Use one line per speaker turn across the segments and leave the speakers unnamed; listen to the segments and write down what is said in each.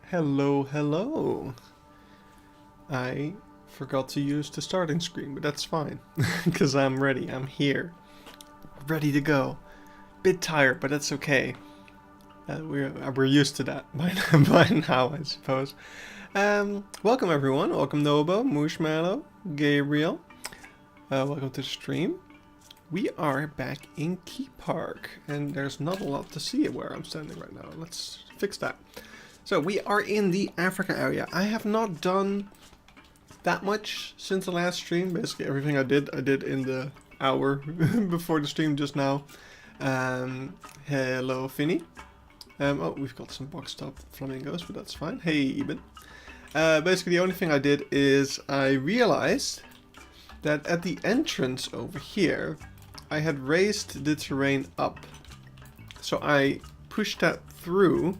Hello, hello. I forgot to use the starting screen, but that's fine. Because I'm ready. I'm here. Ready to go. Bit tired, but that's okay. We're used to that by now, I suppose. Welcome everyone. Welcome Nobo, Mooshmallow, Gabriel. Welcome to the stream. We are back in Keypark, and there's not a lot to see where I'm standing right now. Let's fix that. So we are in the Africa area. I have not done that much since the last stream. Basically everything I did in the hour before the stream just now. Hello Finny. Oh, we've got some boxed up flamingos, but that's fine. Hey Eben. Basically the only thing I did is I realized that at the entrance over here I had raised the terrain up. So I pushed that through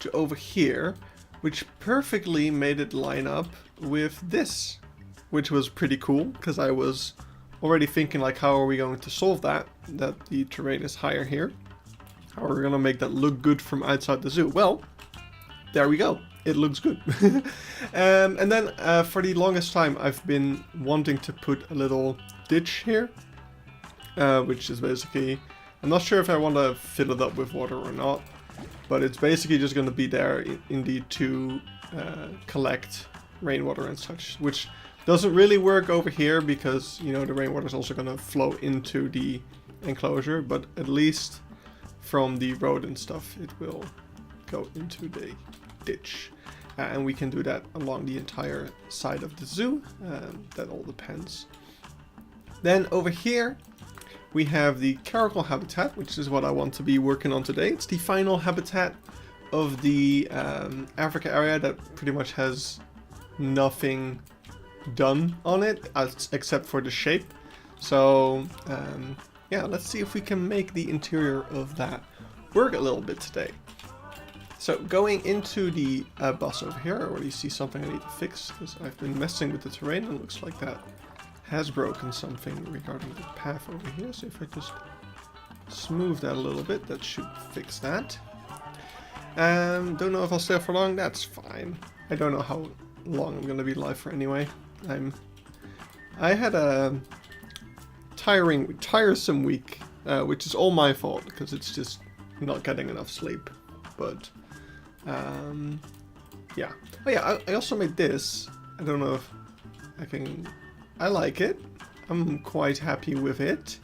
to over here, which perfectly made it line up with this, which was pretty cool because I was already thinking like, how are we going to solve that the terrain is higher here? How are we gonna make that look good from outside the zoo? Well, there we go. It looks good. And then for the longest time I've been wanting to put a little ditch here, which is basically, I'm not sure if I want to fill it up with water or not. But it's basically just going to be there indeed to collect rainwater and such, which doesn't really work over here because, you know, the rainwater is also going to flow into the enclosure, but at least from the road and stuff it will go into the ditch. And we can do that along the entire side of the zoo. That all depends. Then over here we have the Caracal Habitat, which is what I want to be working on today. It's the final habitat of the Africa area that pretty much has nothing done on it except for the shape. So yeah, let's see if we can make the interior of that work a little bit today. So going into the bus over here, I already see something I need to fix because I've been messing with the terrain and it looks like that has broken something regarding the path over here. So if I just smooth that a little bit, that should fix that. Don't know if I'll stay for long. That's fine. I don't know how long I'm gonna be live for anyway. I had a tiresome week, which is all my fault because it's just not getting enough sleep. But yeah. Oh yeah, I also made this. I don't know if I can. I like it. I'm quite happy with it.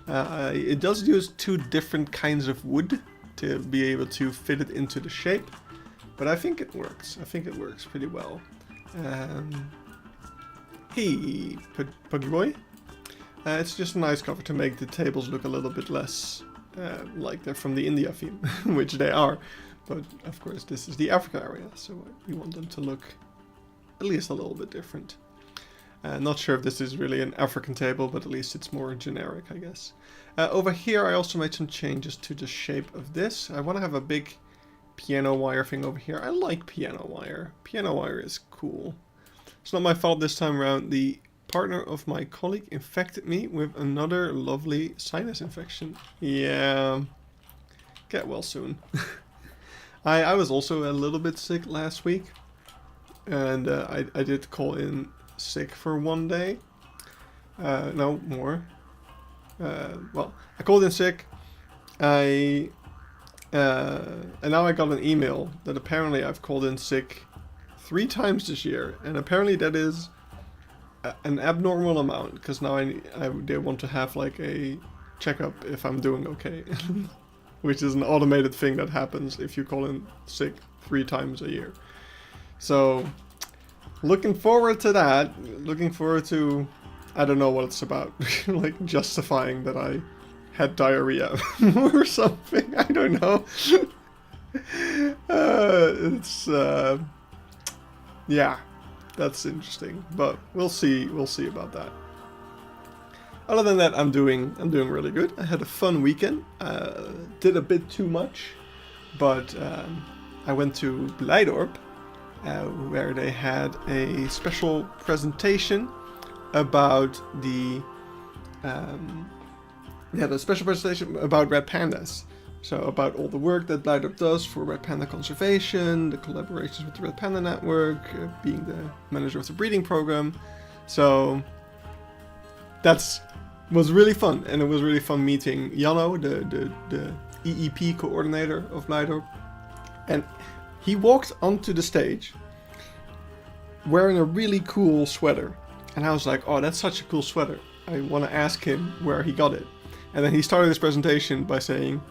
It does use two different kinds of wood to be able to fit it into the shape, but I think it works. I think it works pretty well. Hey, Puggy Boy. It's just a nice cover to make the tables look a little bit less like they're from the India theme, which they are. But of course this is the Africa area, so we want them to look at least a little bit different. Not sure if this is really an African table, but at least it's more generic, I guess. Over here I also made some changes to the shape of this. I want to have a big piano wire thing over here. I like piano wire. Piano wire is cool. It's not my fault this time around. The partner of my colleague infected me with another lovely sinus infection. Yeah, get well soon. I was also a little bit sick last week. And I did call in sick for one day. No, more. Well, I called in sick. And now I got an email that apparently I've called in sick 3 times this year, and apparently that is an abnormal amount because now they want to have like a checkup if I'm doing okay, which is an automated thing that happens if you call in sick 3 times a year. So looking forward to that. Looking forward to, I don't know what it's about, like justifying that I had diarrhea or something. I don't know. Yeah, that's interesting, but we'll see about that. Other than that, I'm doing really good. I had a fun weekend. Did a bit too much, but I went to Blijdorp, where they had a special presentation about the they had a special presentation about red pandas, So about all the work that Blightup does for red panda conservation, the collaborations with the Red Panda Network, being the manager of the breeding program. So was really fun, and it was really fun meeting Janno, the EEP coordinator of Blightup. And he walked onto the stage wearing a really cool sweater. And I was like, oh, that's such a cool sweater. I want to ask him where he got it. And then he started his presentation by saying,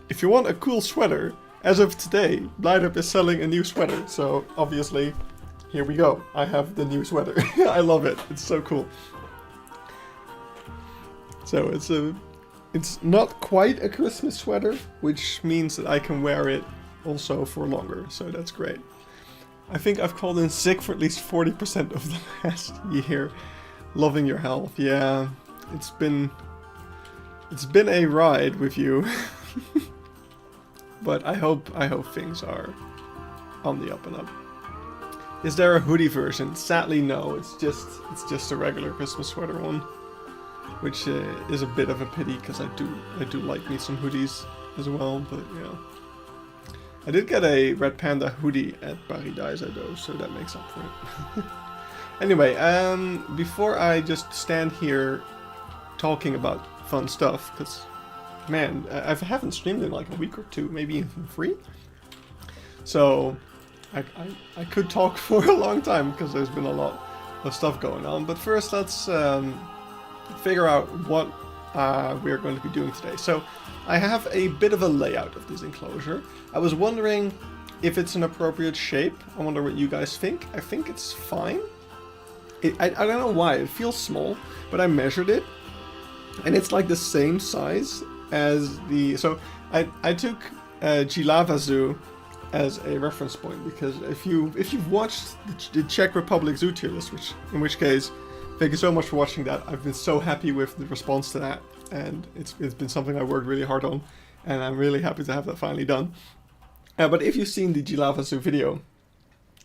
if you want a cool sweater, as of today, Blightup is selling a new sweater. So obviously, here we go. I have the new sweater. I love it. It's so cool. So it's not quite a Christmas sweater, which means that I can wear it also for longer. So that's great. I think I've called in sick for at least 40% of the last year. Loving your health. Yeah, it's been a ride with you. But I hope things are on the up and up. Is there a hoodie version? Sadly, no. It's just a regular Christmas sweater one, which is a bit of a pity because I do like me some hoodies as well. But yeah, I did get a Red Panda hoodie at Paradise though, so that makes up for it. Anyway, before I just stand here talking about fun stuff, because man, I haven't streamed in like a week or two, maybe even 3. So I could talk for a long time because there's been a lot of stuff going on. But first, let's figure out what we're going to be doing today. So I have a bit of a layout of this enclosure. I was wondering if it's an appropriate shape. I wonder what you guys think. I think it's fine. I don't know why. It feels small, but I measured it, and it's like the same size as the... So I took Jilava Zoo as a reference point, because if you've watched the Czech Republic Zoo tier list, in which case, thank you so much for watching that. I've been so happy with the response to that, and it's been something I worked really hard on, and I'm really happy to have that finally done. But if you've seen the Jilava Zoo video,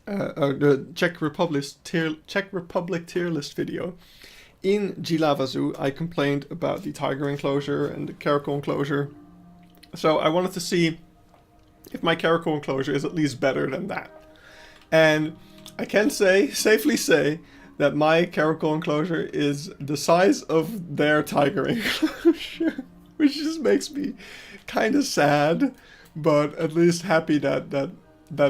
the Czech Republic tier list video, in Jilava Zoo I complained about the tiger enclosure and the Caracal enclosure. So I wanted to see if my Caracal enclosure is at least better than that. And I can safely say that my Caracal enclosure is the size of their tiger enclosure, which just makes me kind of sad, but at least happy that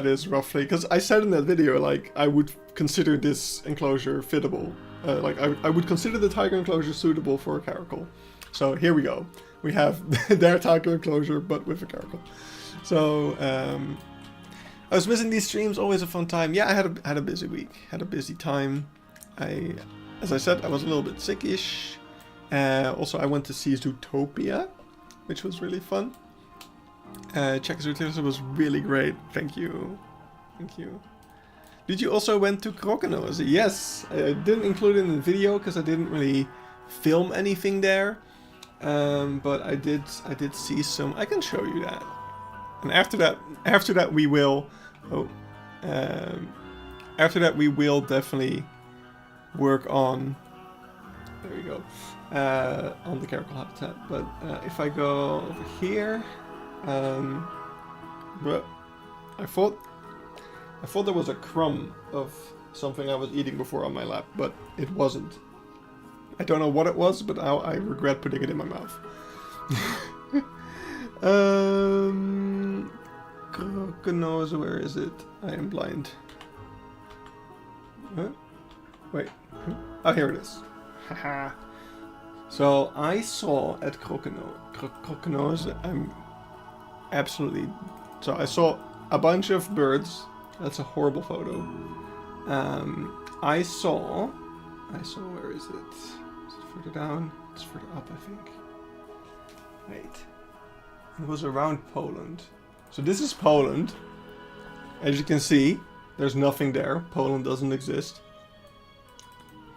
is roughly, because I said in that video, like, I would consider this enclosure fittable. Like, I would consider the tiger enclosure suitable for a Caracal. So here we go. We have their tiger enclosure, but with a Caracal. So, I was missing these streams, always a fun time. Yeah, I had a busy week, had a busy time. As I said, I was a little bit sickish. Also, I went to see Zootopia, which was really fun. Czech Zootopia was really great. Thank you. Thank you. Did you also went to Krokenose? Yes, I didn't include it in the video because I didn't really film anything there. But I did see some. I can show you that. And after that we will. After that we will definitely work on. There we go. On the Caracal Habitat. But if I go over here, but I thought there was a crumb of something I was eating before on my lap, but it wasn't. I don't know what it was, but now I regret putting it in my mouth. Krokenose, where is it? I am blind. Huh? Wait. Oh, here it is. Haha. So I saw at Krokenose, I'm absolutely... So I saw a bunch of birds. That's a horrible photo. I saw, where is it? Is it further down? It's further up, I think. Wait. It was around Poland. So this is Poland. As you can see, there's nothing there. Poland doesn't exist.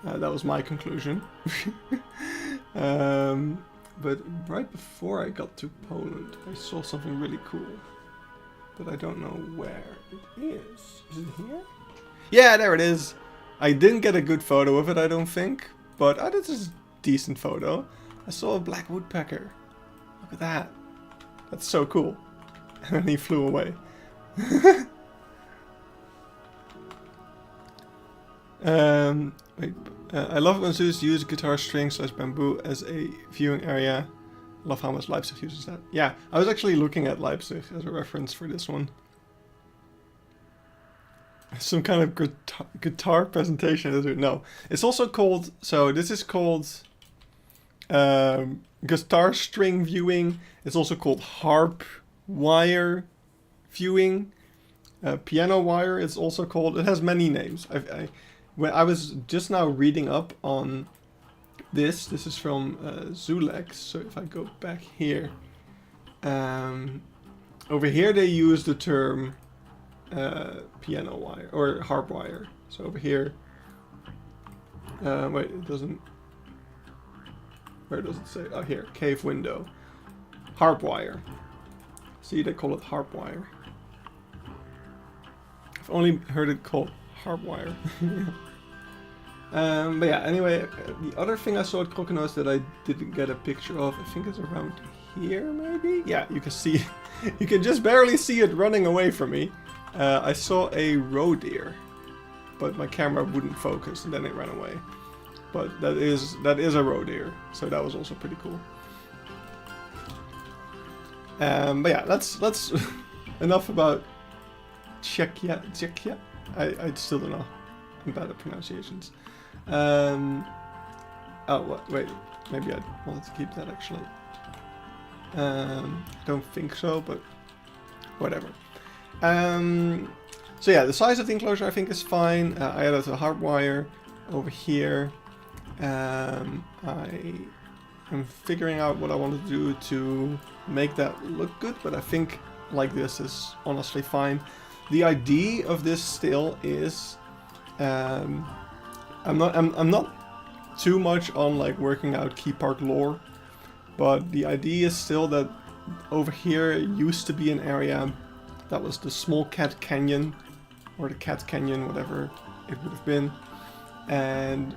That was my conclusion. But right before I got to Poland, I saw something really cool. But I don't know where it is. Is it here? Yeah, there it is. I didn't get a good photo of it, I don't think. But this is a decent photo. I saw a black woodpecker. Look at that. That's so cool. And then he flew away. Wait, I love when zoos use guitar strings / bamboo as a viewing area. I love how much Leipzig uses that. Yeah, I was actually looking at Leipzig as a reference for this one. Some kind of guitar presentation, is it? No. It's also called, so this is called guitar string viewing. It's also called harp wire viewing. Piano wire is also called, it has many names. When I was just now reading up on this is from Zulex, so if I go back here, over here they use the term piano wire or harp wire. So over here, wait, it doesn't, where does it say? Oh, here, cave window, harp wire. See, they call it harp wire. I've only heard it called harp wire. But yeah, anyway, the other thing I saw at Croconos that I didn't get a picture of, I think it's around here maybe? Yeah, you can see, you can just barely see it running away from me. I saw a roe deer, but my camera wouldn't focus and then it ran away. But that is a roe deer, so that was also pretty cool. But yeah, that's enough about Czechia. I still don't know. I'm bad at pronunciations. Oh, what? Wait, maybe I wanted to keep that actually. I don't think so, but whatever. So yeah, the size of the enclosure I think is fine. I added a harp wire over here. I am figuring out what I want to do to make that look good, but I think like this is honestly fine. The idea of this still is, I'm not too much on like working out Keypark lore, but the idea is still that over here used to be an area that was the Small Cat Canyon, or the Cat Canyon, whatever it would have been, and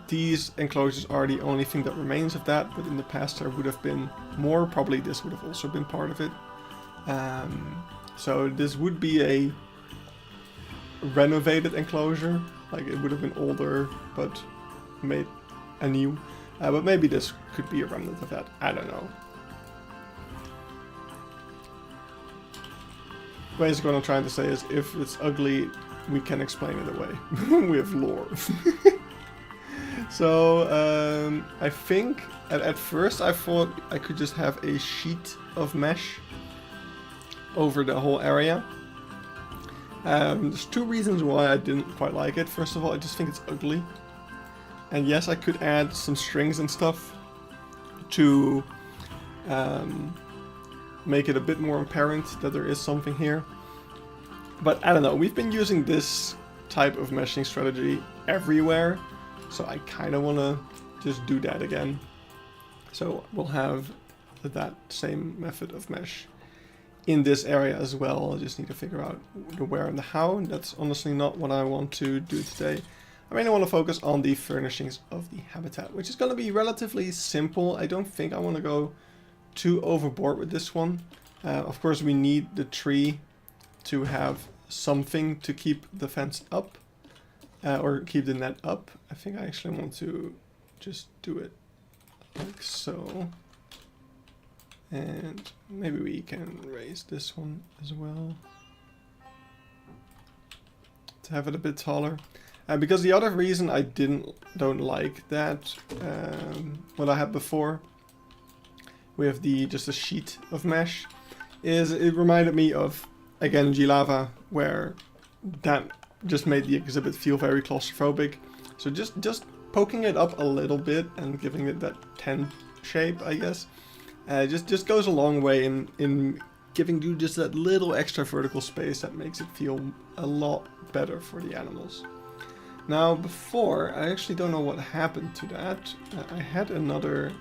these enclosures are the only thing that remains of that, but in the past there would have been more. Probably this would have also been part of it. So this would be a renovated enclosure, like it would have been older but made anew. But maybe this could be a remnant of that, I don't know. Basically what I'm trying to say is, if it's ugly, we can explain it away. We have lore. So, I think, at first I thought I could just have a sheet of mesh over the whole area. There's two reasons why I didn't quite like it. First of all, I just think it's ugly. And yes, I could add some strings and stuff to make it a bit more apparent that there is something here. But I don't know, we've been using this type of meshing strategy everywhere, so I kind of want to just do that again. So we'll have that same method of mesh in this area as well. I just need to figure out the where and the how. That's honestly not what I want to do today. I mainly want to focus on the furnishings of the habitat, which is going to be relatively simple. I don't think I want to go too overboard with this one. Of course, we need the tree to have something to keep the fence up, or keep the net up. I think I actually want to just do it like so. And maybe we can raise this one as well to have it a bit taller. Because the other reason I don't like that, what I had before with just a sheet of mesh, is it reminded me of, again, G-Lava, where that just made the exhibit feel very claustrophobic. So just poking it up a little bit and giving it that tent shape, I guess, just goes a long way in giving you just that little extra vertical space that makes it feel a lot better for the animals. Now, before, I actually don't know what happened to that. I had another...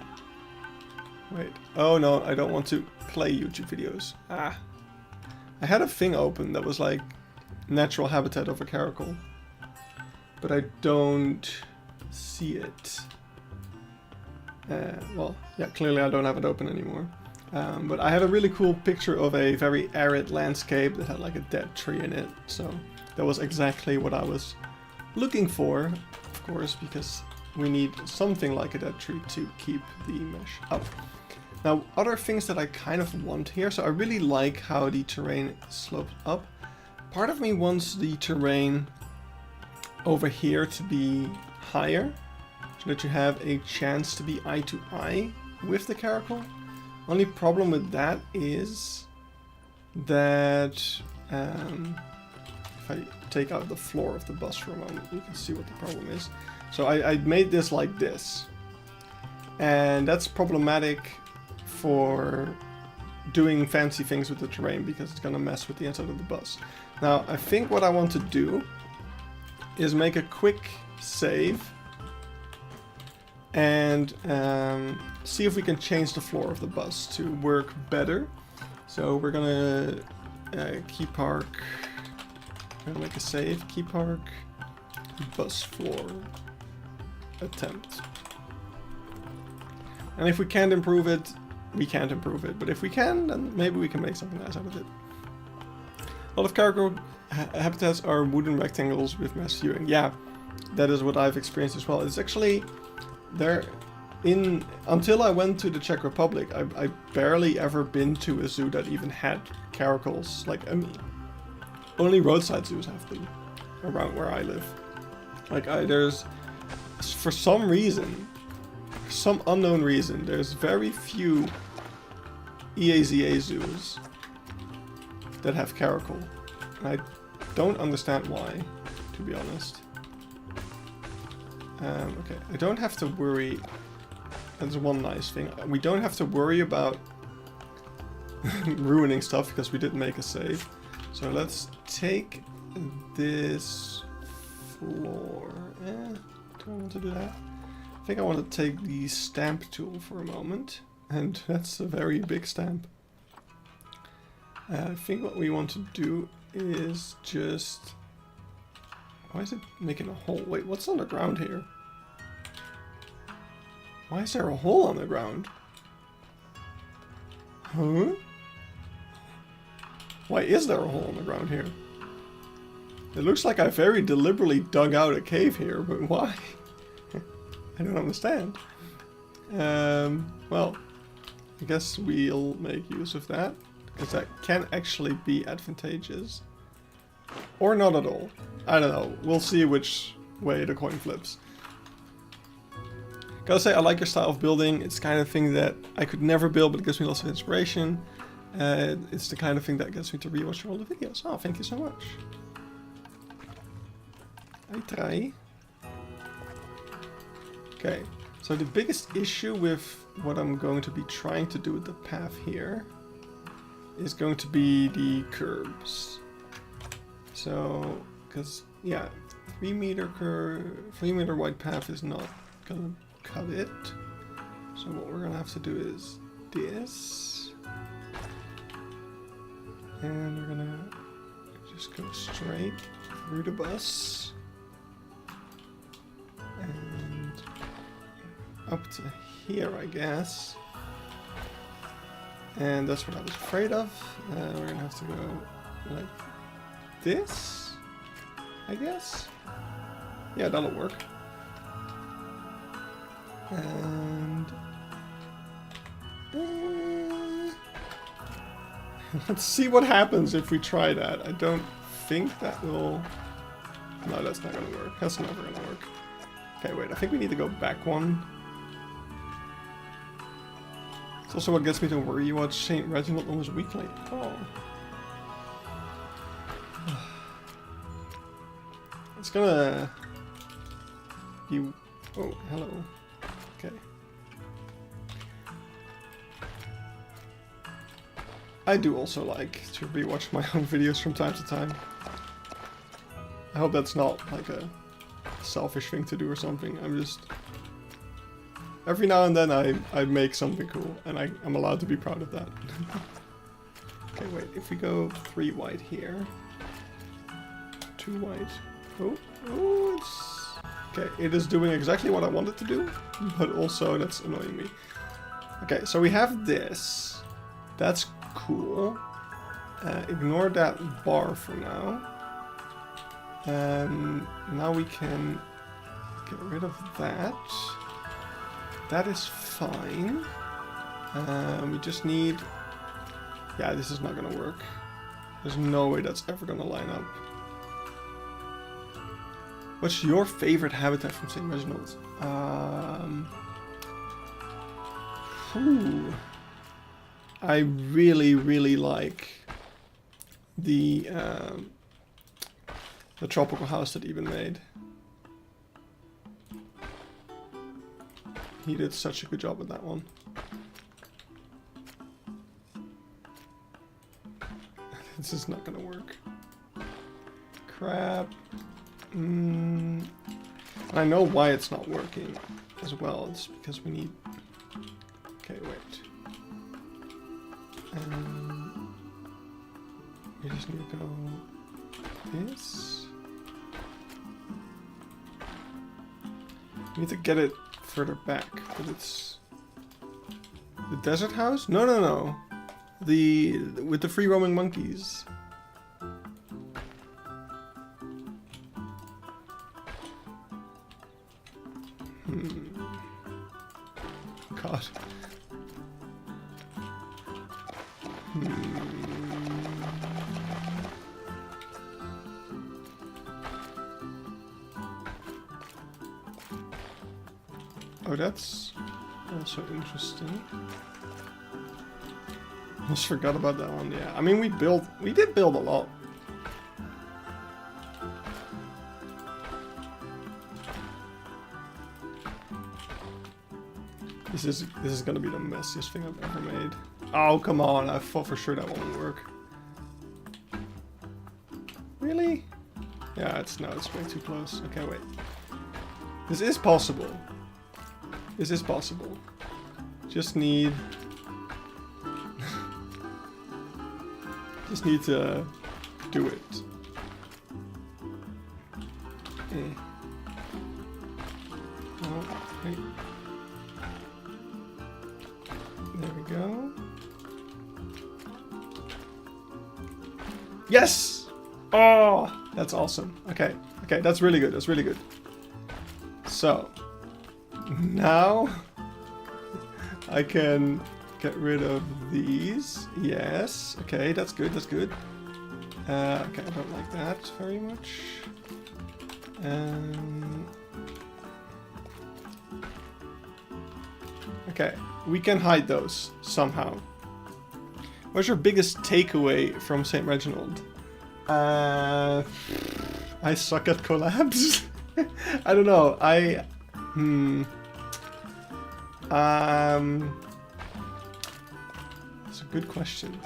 Wait. Oh no, I don't want to play YouTube videos. Ah. I had a thing open that was like natural habitat over Caracal, but I don't see it. Well, yeah, clearly I don't have it open anymore. But I had a really cool picture of a very arid landscape that had like a dead tree in it. So that was exactly what I was looking for, of course, because we need something like a dead tree to keep the mesh up. Now, other things that I kind of want here, so I really like how the terrain slopes up. Part of me wants the terrain over here to be higher, so that you have a chance to be eye to eye with the Caracal. Only problem with that is that if I take out the floor of the bus for a moment, you can see what the problem is. So I made this like this, and that's problematic for doing fancy things with the terrain because it's gonna mess with the inside of the bus. Now I think what I want to do is make a quick save and see if we can change the floor of the bus to work better. So we're gonna Keypark, I'm gonna make a save, Keypark, bus floor attempt. And if we can't improve it, we can't improve it. But if we can, then maybe we can make something nice out of it. A lot of Caracal habitats are wooden rectangles with mesh viewing. Yeah, that is what I've experienced as well. It's actually there until I went to the Czech Republic, I barely ever been to a zoo that even had Caracals. Like, I mean, only roadside zoos have them around where I live. Like, there's, for some reason, some unknown reason, there's very few EAZA zoos that have Caracal. And I don't understand why, to be honest. Okay, I don't have to worry. That's one nice thing. We don't have to worry about ruining stuff because we didn't make a save. So let's take this floor. Do I want to do that? I think I want to take the stamp tool for a moment. And that's a very big stamp. I think what we want to do is just... Why is it making a hole? Wait, what's on the ground here? Why is there a hole on the ground? Huh? Why is there a hole on the ground here? It looks like I very deliberately dug out a cave here, but why? I don't understand. Well, I guess we'll make use of that, because that can actually be advantageous. Or not at all. I don't know. We'll see which way the coin flips. Gotta say, I like your style of building. It's the kind of thing that I could never build, but it gives me lots of inspiration. It's the kind of thing that gets me to rewatch your older videos. Oh, thank you so much. I try. Okay, so the biggest issue with what I'm going to be trying to do with the path here is going to be the curbs. So, because, yeah, 3 meter wide path is not gonna cut it. So what we're gonna have to do is this. And we're gonna just go straight through the bus. And up to here, I guess. And that's what I was afraid of. We're gonna have to go like this, I guess. Yeah, that'll work. And let's see what happens if we try that. I don't think that will... No, that's not gonna work. That's never gonna work. Okay, wait, I think we need to go back one. It's also what gets me to worry watch St. Reginald almost weekly. Oh. It's gonna be... Oh, hello. Okay. I do also like to rewatch my own videos from time to time. I hope that's not like a selfish thing to do or something. I'm just... Every now and then I make something cool, and I'm allowed to be proud of that. Okay, wait, if we go 3 white here... 2 white... Oh, it's... Okay, it is doing exactly what I wanted to do, but also that's annoying me. Okay, so we have this. That's cool. Ignore that bar for now. Now we can get rid of that. That is fine. We just need... Yeah, this is not gonna work. There's no way that's ever gonna line up. What's your favorite habitat from St. Reginald? I really, really like the tropical house that Eben made. He did such a good job with that one. This is not gonna work. Crap. I know why it's not working as well. It's because we need... Okay, wait. We just need to go this. We need to get it further back, but it's the desert house? No, no, no. With the free roaming monkeys. God. Oh, that's also interesting. Almost forgot about that one. Yeah, I mean we did build a lot. This is gonna be the messiest thing I've ever made. Oh, come on, I thought for sure that won't work. Really? Yeah, it's way too close. Okay, wait. This is possible. This is possible. Just need to do it. Oh, wait. There we go. Yes! Oh, that's awesome. Okay, okay, that's really good. That's really good. So now I can get rid of these. Yes. Okay, that's good. That's good. Okay, I don't like that very much. Okay, we can hide those somehow. What's your biggest takeaway from St. Reginald? I suck at collabs. I don't know. That's a good question.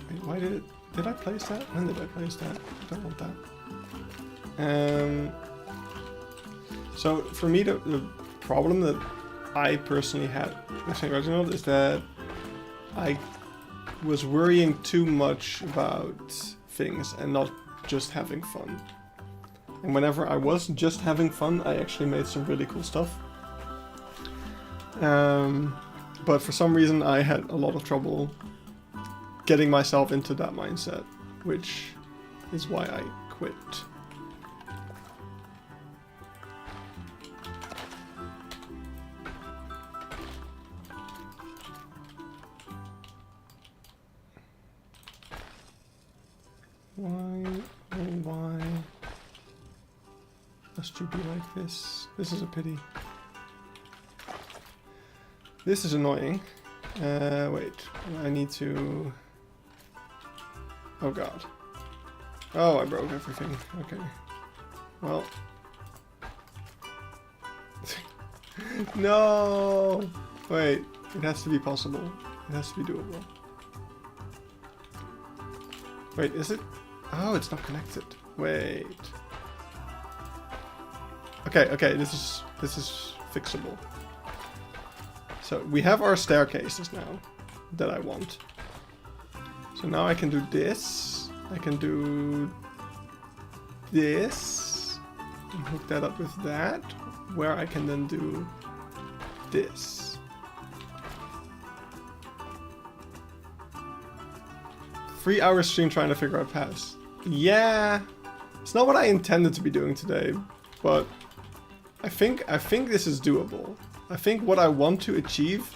Wait, why did I place that? When did I place that? I don't want that. So for me, the problem that I personally had with St. Reginald is that I was worrying too much about things and not just having fun. And whenever I was just having fun, I actually made some really cool stuff. But for some reason I had a lot of trouble getting myself into that mindset, which is why I quit. Why must you be like this? This is a pity. This is annoying. Wait, I need to... Oh god. Oh, I broke everything. Okay. Well. No! Wait, it has to be possible. It has to be doable. Wait, is it? Oh, it's not connected. Wait. Okay, okay, this is fixable. So we have our staircases now that I want. So now I can do this. I can do this. And hook that up with that. Where I can then do this. 3-hour stream trying to figure out paths. Yeah, it's not what I intended to be doing today, but I think this is doable. I think what I want to achieve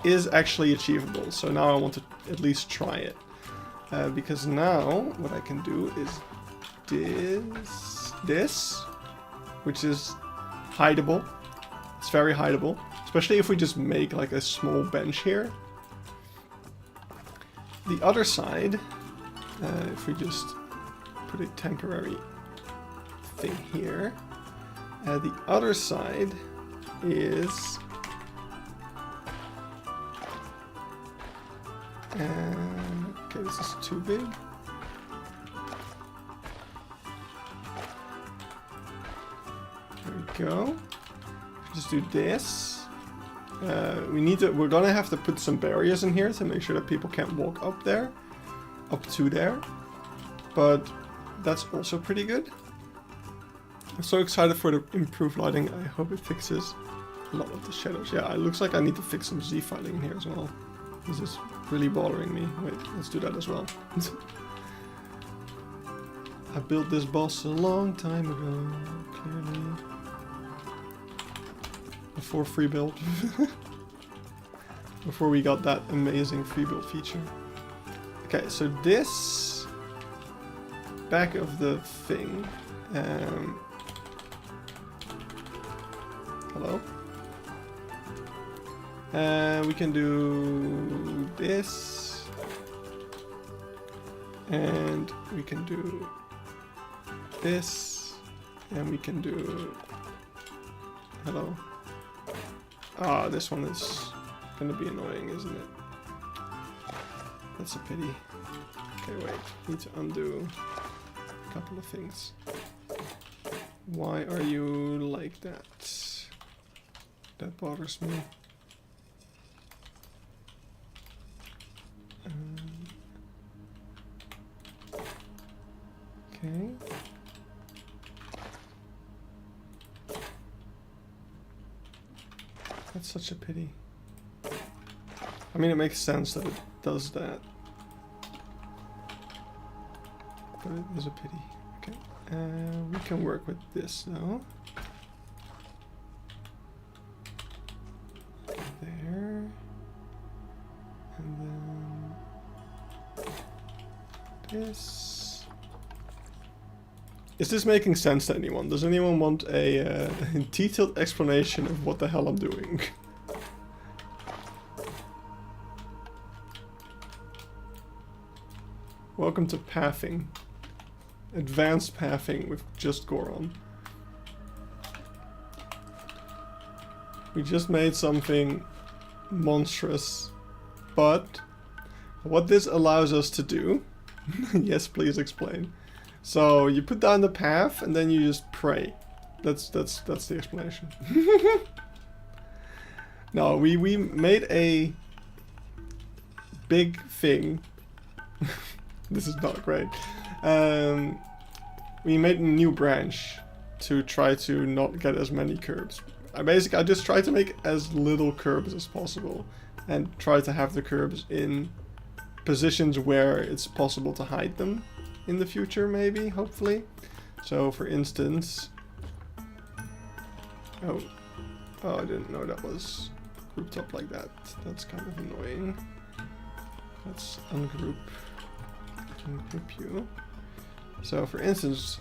is actually achievable. So now I want to at least try it. Because now what I can do is this, which is hideable. It's very hideable, especially if we just make like a small bench here. The other side, if we just put a temporary thing here, the other side is okay, this is too big. There we go. Just do this. We're gonna have to put some barriers in here to make sure that people can't walk up there, up to there. But that's also pretty good. I'm so excited for the improved lighting. I hope it fixes a lot of the shadows. Yeah, it looks like I need to fix some Z filing in here as well. This is really bothering me. Wait, let's do that as well. I built this boss a long time ago, clearly. Before free build. Before we got that amazing free build feature. Okay, so this back of the thing. Hello? We can do this. And we can do this. And we can do... Hello? Ah, this one is gonna be annoying, isn't it? That's a pity. Okay, wait. Need to undo a couple of things. Why are you like that? That bothers me. Okay. That's such a pity. I mean, it makes sense that it does that. But it is a pity. Okay. We can work with this now. There. And then this. Is this making sense to anyone? Does anyone want a detailed explanation of what the hell I'm doing? Welcome to pathing. Advanced pathing with just Goron. We just made something monstrous, but what this allows us to do... Yes, please explain. So you put down the path and then you just pray. That's the explanation. No, we made a big thing. This is not great. We made a new branch to try to not get as many curbs. I just try to make as little curbs as possible and try to have the curbs in positions where it's possible to hide them in the future, maybe, hopefully. So for instance, oh, I didn't know that was grouped up like that. That's kind of annoying. Let's ungroup you. So for instance,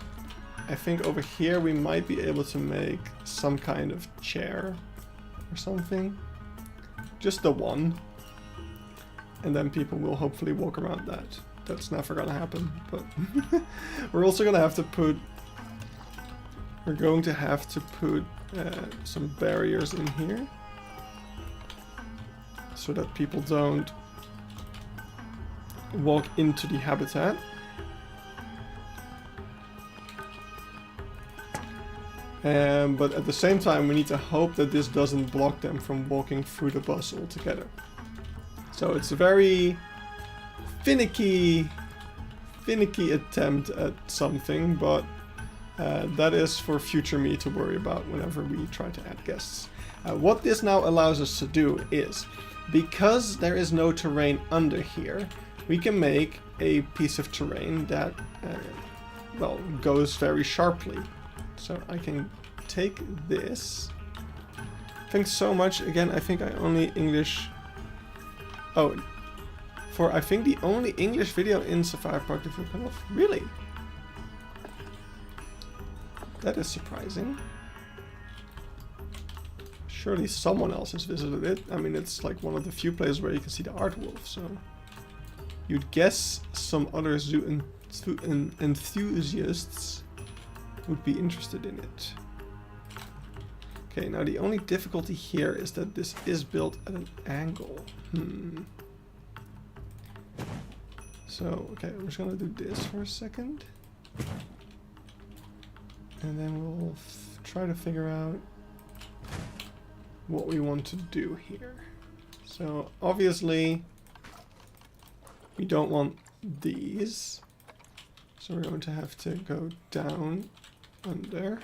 I think over here we might be able to make some kind of chair or something. Just the one. And then people will hopefully walk around that. That's never gonna happen, but we're also gonna have to put... We're going to have to put some barriers in here. So that people don't walk into the habitat. But at the same time, we need to hope that this doesn't block them from walking through the bus altogether. So it's a very finicky attempt at something, but that is for future me to worry about whenever we try to add guests. What this now allows us to do is, because there is no terrain under here, we can make a piece of terrain that, well, goes very sharply. So I can take this. Thanks so much. Again, I think I only English... Oh, for I think the only English video in Safari Park that will come off. Really? That is surprising. Surely someone else has visited it. I mean, it's like one of the few places where you can see the art wolf, so... You'd guess some other zoo enthusiasts would be interested in it. Okay, now the only difficulty here is that this is built at an angle. So, okay, I'm just gonna do this for a second. And then we'll try to figure out what we want to do here. So, obviously, we don't want these. So we're going to have to go down under.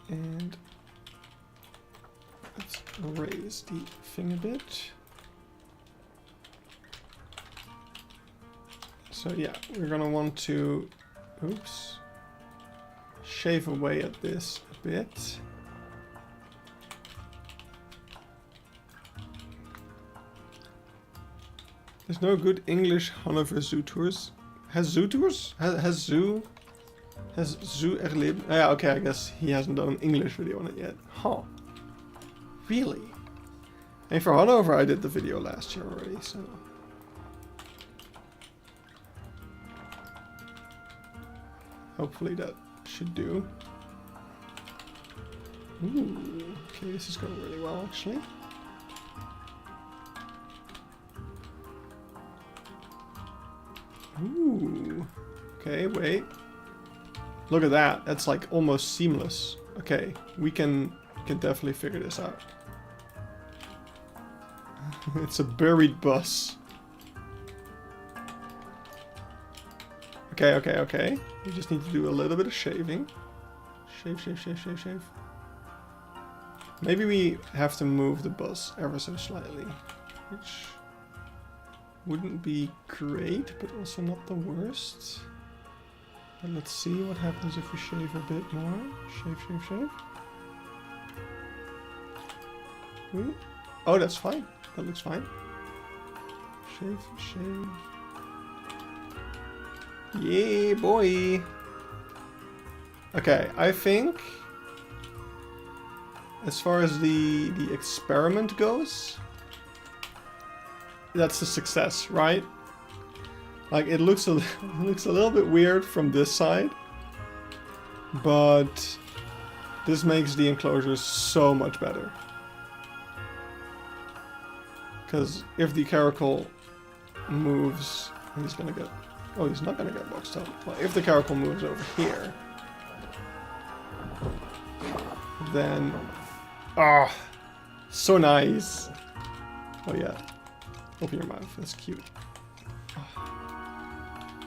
And let's raise the thing a bit. So yeah, we're gonna want to, oops, shave away at this a bit. There's no good English Hanover Zoo tours. Has Zoo tours? Has Zoo erlebt? Yeah, okay, I guess he hasn't done an English video on it yet. Huh. Really? And for Hanover I did the video last year already, so... Hopefully that should do. Ooh, okay, this is going really well actually. Ooh, okay, wait. Look at that. That's like almost seamless. Okay, we can definitely figure this out. It's a buried bus. Okay, okay, okay. We just need to do a little bit of shaving. Shave, shave, shave, shave, shave. Maybe we have to move the bus ever so slightly, which wouldn't be great, but also not the worst. And let's see what happens if we shave a bit more. Shave, shave, shave. Ooh. Oh, that's fine. That looks fine. Shave, shave. Yeah, boy. Okay, I think as far as the experiment goes, that's a success, right? Like it looks a little bit weird from this side, but this makes the enclosure so much better. Because if the Caracal moves, he's gonna get... Oh, he's not gonna get boxed up. Well, if the Caracal moves over here, then... Ah, oh, so nice. Oh yeah. Open your mouth. That's cute.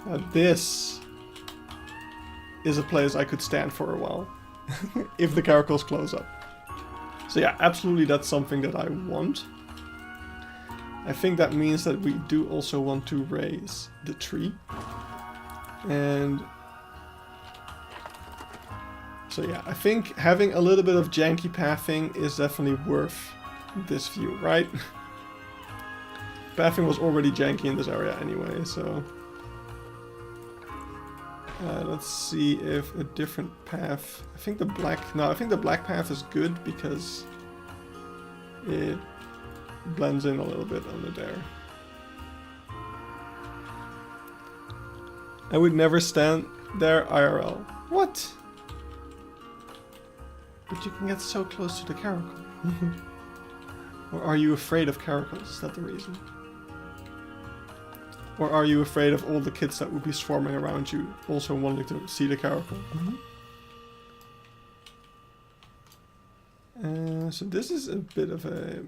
Now this is a place I could stand for a while. If the Caracals close up. So yeah, absolutely that's something that I want. I think that means that we do also want to raise the tree. And so yeah, I think having a little bit of janky pathing is definitely worth this view, right? Pathing was already janky in this area anyway, so... let's see if a different path... I think the black... No, I think the black path is good because it blends in a little bit under there. I would never stand there IRL. What? But you can get so close to the Caracal. Or are you afraid of Caracals? Is that the reason? Or are you afraid of all the kids that would be swarming around you, also wanting to see the Caracal? So this is a bit of a...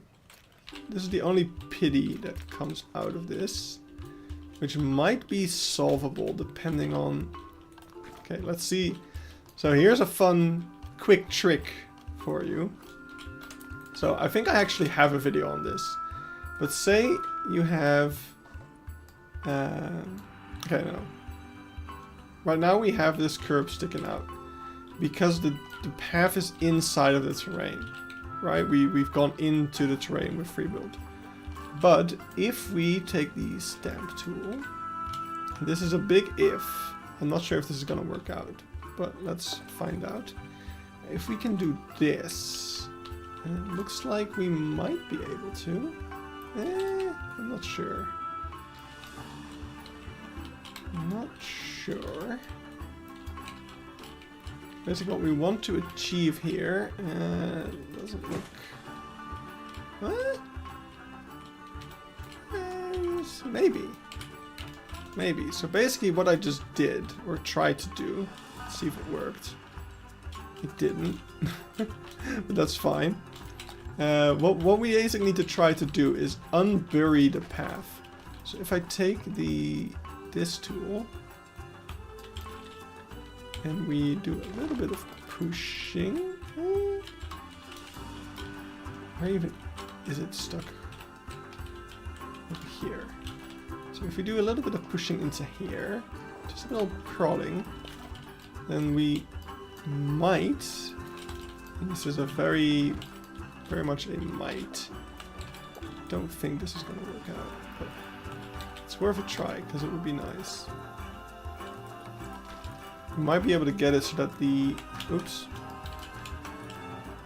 This is the only pity that comes out of this, which might be solvable depending on... Okay, let's see. So here's a fun, quick trick for you. So I think I actually have a video on this. But say you have... okay, no. Right now we have this curb sticking out. Because the path is inside of the terrain. Right? We've gone into the terrain with free build. But if we take the stamp tool... This is a big if. I'm not sure if this is going to work out. But let's find out. If we can do this... And it looks like we might be able to. I'm not sure. I'm not sure. Basically what we want to achieve here doesn't look... What? Maybe. Maybe. So basically what I just did, or tried to do, let's see if it worked. It didn't. But that's fine. What we basically need to try to do is unbury the path. So if I take this tool and we do a little bit of pushing, where even is it stuck? Over here. So if we do a little bit of pushing into here, just a little prodding, then we might, and this is a very much a might. Don't think this is going to work out, but it's worth a try because it would be nice. We might be able to get it so that the... Oops.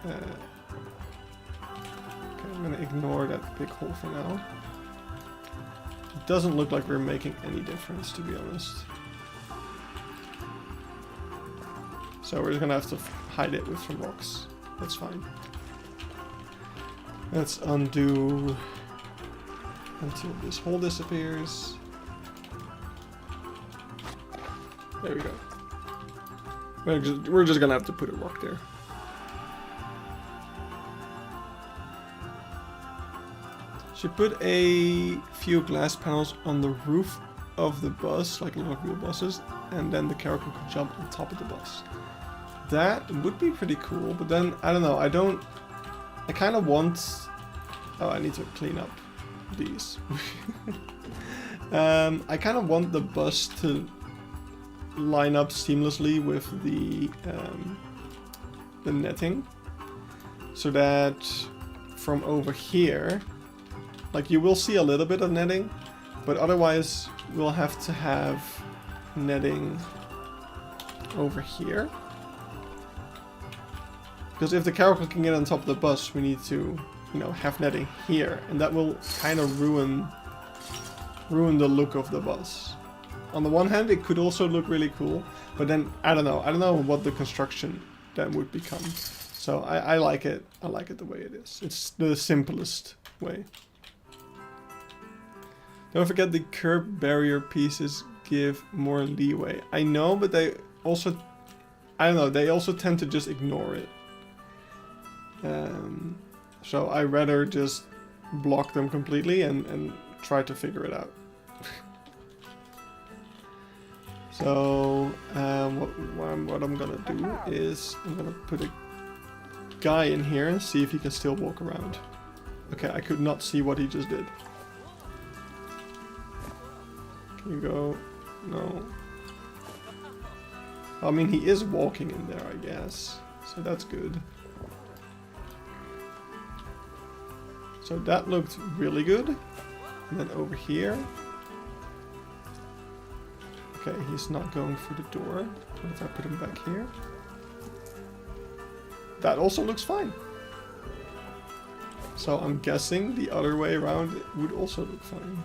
Okay, I'm going to ignore that big hole for now. It doesn't look like we're making any difference, to be honest. So we're just going to have to hide it with some rocks. That's fine. Let's undo until this hole disappears. There we go. We're just gonna have to put a rock there. Should put a few glass panels on the roof of the bus, like a lot of real buses, and then the Caracal could jump on top of the bus. That would be pretty cool, but then, I don't know, I kind of want... Oh, I need to clean up these. I kind of want the bus to line up seamlessly with the netting. So that from over here, like you will see a little bit of netting, but otherwise we'll have to have netting over here. Because if the Caracal can get on top of the bus, we need to, you know, have netting here, and that will kind of ruin the look of the bus. On the one hand, it could also look really cool, but then I don't know what the construction then would become. So I like it. I like it the way it is. It's the simplest way. Don't forget the curb barrier pieces give more leeway. I know, but they also, I don't know, they also tend to just ignore it. So I rather just block them completely and try to figure it out. So what I'm gonna do is I'm gonna put a guy in here and see if he can still walk around. Okay, I could not see what he just did. Can you go? No. I mean, he is walking in there, I guess. So that's good. So that looked really good. And then over here. Okay, he's not going through the door. What if I put him back here? That also looks fine. So I'm guessing the other way around would also look fine.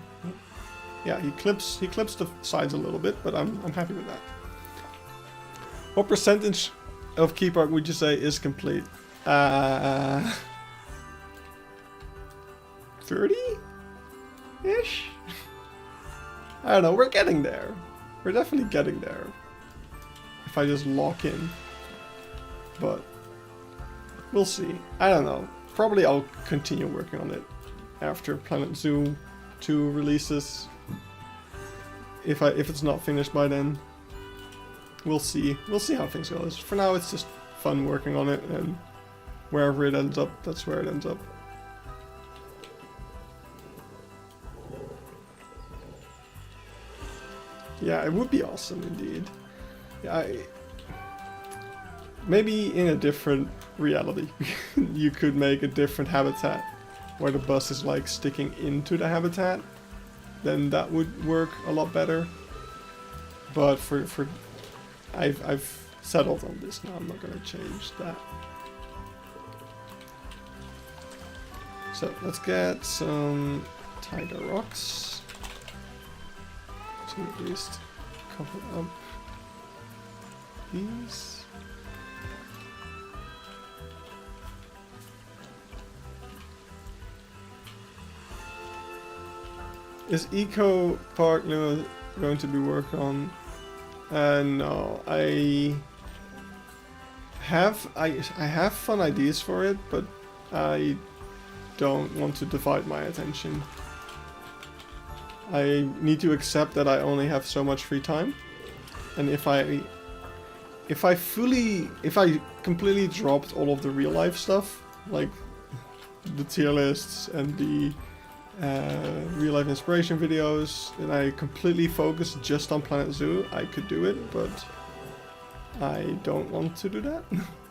Yeah, he clips the sides a little bit, but I'm happy with that. What percentage of Keypark would you say is complete? 30-ish? I don't know, we're getting there. We're definitely getting there. If I just lock in. But we'll see. I don't know. Probably I'll continue working on it after Planet Zoo 2 releases. If it's not finished by then. We'll see. We'll see how things go. For now it's just fun working on it, and wherever it ends up, that's where it ends up. Yeah, it would be awesome indeed. Yeah, maybe in a different reality, you could make a different habitat where the bus is like sticking into the habitat. Then that would work a lot better. But I've settled on this now. I'm not gonna change that. So let's get some tiger rocks to at least cover up these. Is Keypark going to be worked on? No, I have fun ideas for it, but I don't want to divide my attention. I need to accept that I only have so much free time, and if I completely dropped all of the real life stuff, like the tier lists and the real life inspiration videos, and I completely focused just on Planet Zoo, I could do it, but I don't want to do that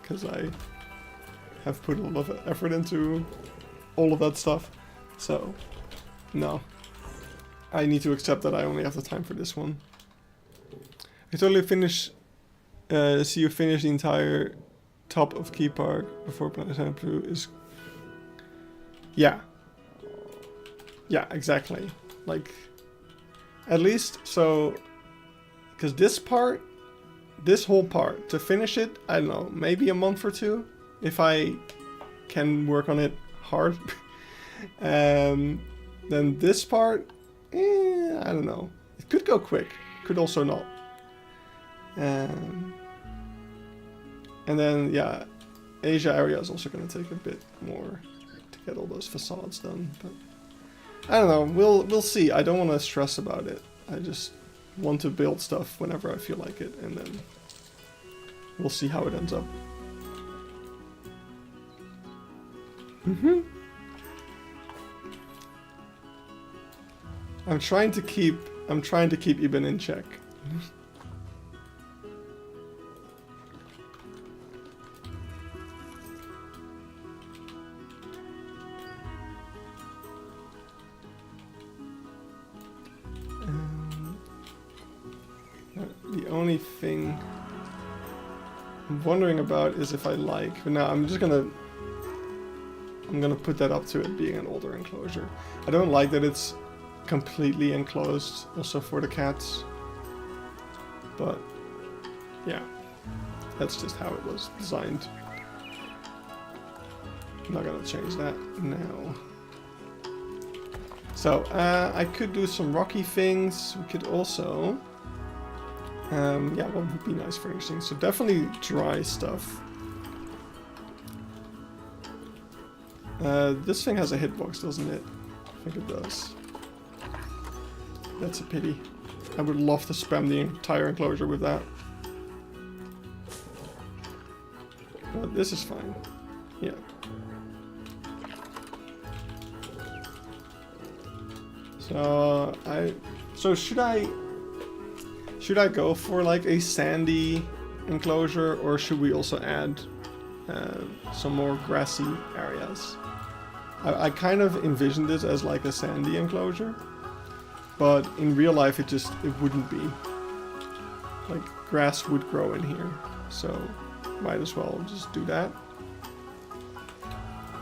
because I have put a lot of effort into all of that stuff. So no, I need to accept that I only have the time for this one. I totally see you finish the entire top of Keypark before Planet Zoo is. Yeah, exactly. Like, at least, so, because this whole part, to finish it, I don't know, maybe a month or two, if I can work on it hard. Then this part, I don't know. It could go quick, could also not. And then, yeah, Asia area is also going to take a bit more to get all those facades done, but I don't know, we'll see. I don't want to stress about it. I just want to build stuff whenever I feel like it, and then we'll see how it ends up. I'm trying to keep Ibn in check. The only thing I'm wondering about is if I like, but now I'm gonna put that up to it being an older enclosure. I don't like that it's completely enclosed also for the cats, but yeah, that's just how it was designed. I'm not gonna change that now. So I could do some rocky things. We could also yeah, what would be nice for interesting? So definitely dry stuff. This thing has a hitbox, doesn't it? I think it does. That's a pity. I would love to spam the entire enclosure with that. But this is fine. Yeah. So should I go for like a sandy enclosure, or should we also add some more grassy areas? I kind of envisioned this as like a sandy enclosure, but in real life it wouldn't be. Like, grass would grow in here, so might as well just do that,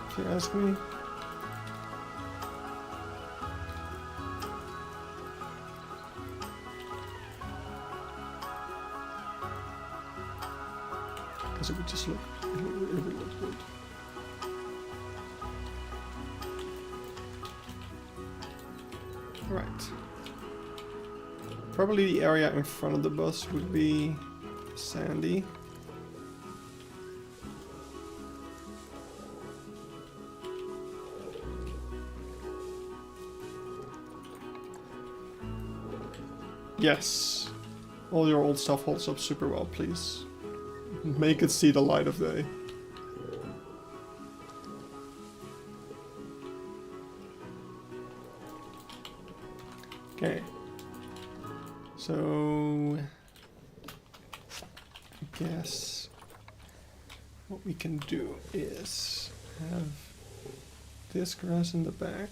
if you ask me. Because it would just look, it would look good. Right. Probably the area in front of the bus would be sandy. Yes. All your old stuff holds up super well, please. Make it see the light of day. Okay. So I guess what we can do is have this grass in the back.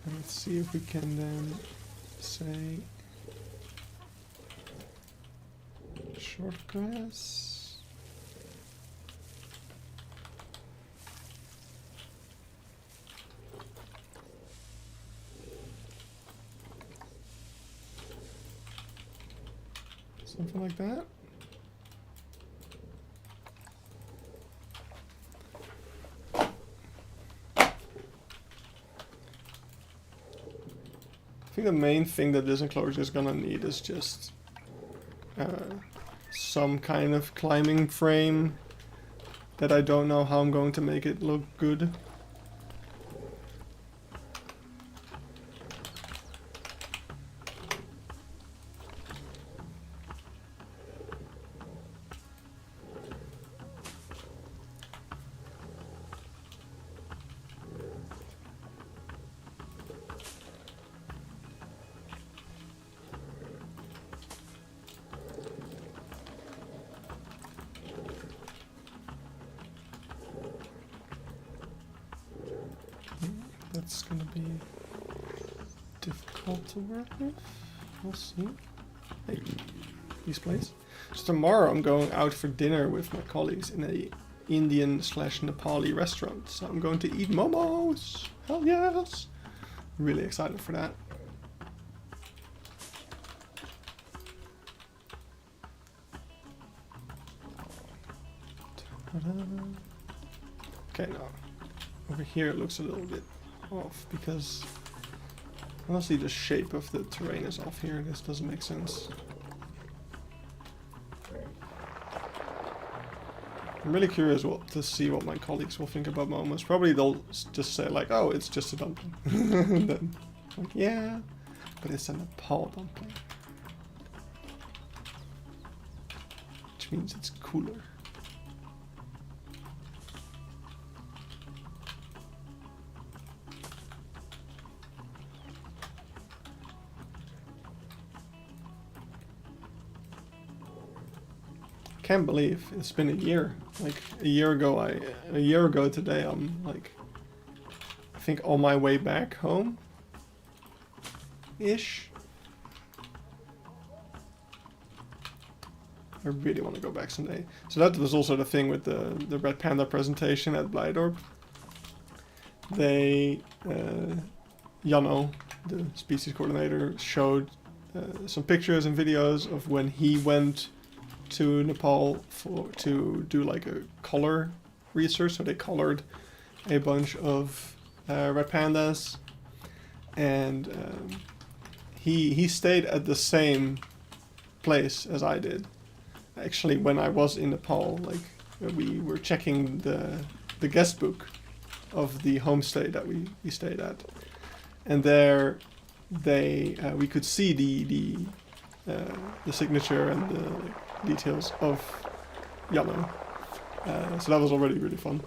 And let's see if we can then say short grass. Something like that. I think the main thing that this enclosure is gonna need is just some kind of climbing frame that I don't know how I'm going to make it look good. That's gonna be difficult to work with. We'll see. Hey, this place. So tomorrow I'm going out for dinner with my colleagues in a Indian/Nepali restaurant. So I'm going to eat momos. Hell yes! Really excited for that. Okay, now over here it looks a little bit off because honestly the shape of the terrain is off here. This doesn't make sense. I'm really curious to see what my colleagues will think about momos. Probably they'll just say like, oh, it's just a dumpling. And then like, yeah, but it's a Nepal dumpling, which means it's cooler. I can't believe it's been a year. Like a year ago today, I'm like, I think on my way back home ish. I really want to go back someday. So that was also the thing with the Red Panda presentation at Blijdorp. They, Jano, the species coordinator, showed some pictures and videos of when he went to Nepal to do like a color research. So they colored a bunch of red pandas, and he stayed at the same place as I did. Actually, when I was in Nepal, like we were checking the guest book of the homestay that we stayed at, and there we could see the signature and the details of Jano. So that was already really fun.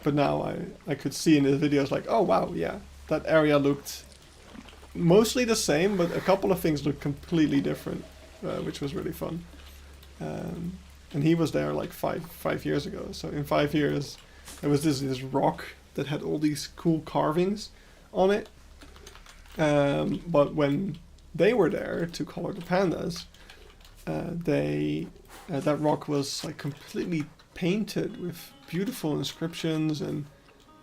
But now I could see in the videos like, oh wow, yeah, that area looked mostly the same, but a couple of things looked completely different, which was really fun. And he was there like five years ago. So in 5 years, there was this rock that had all these cool carvings on it. But when they were there to color the pandas, that rock was like completely painted with beautiful inscriptions, and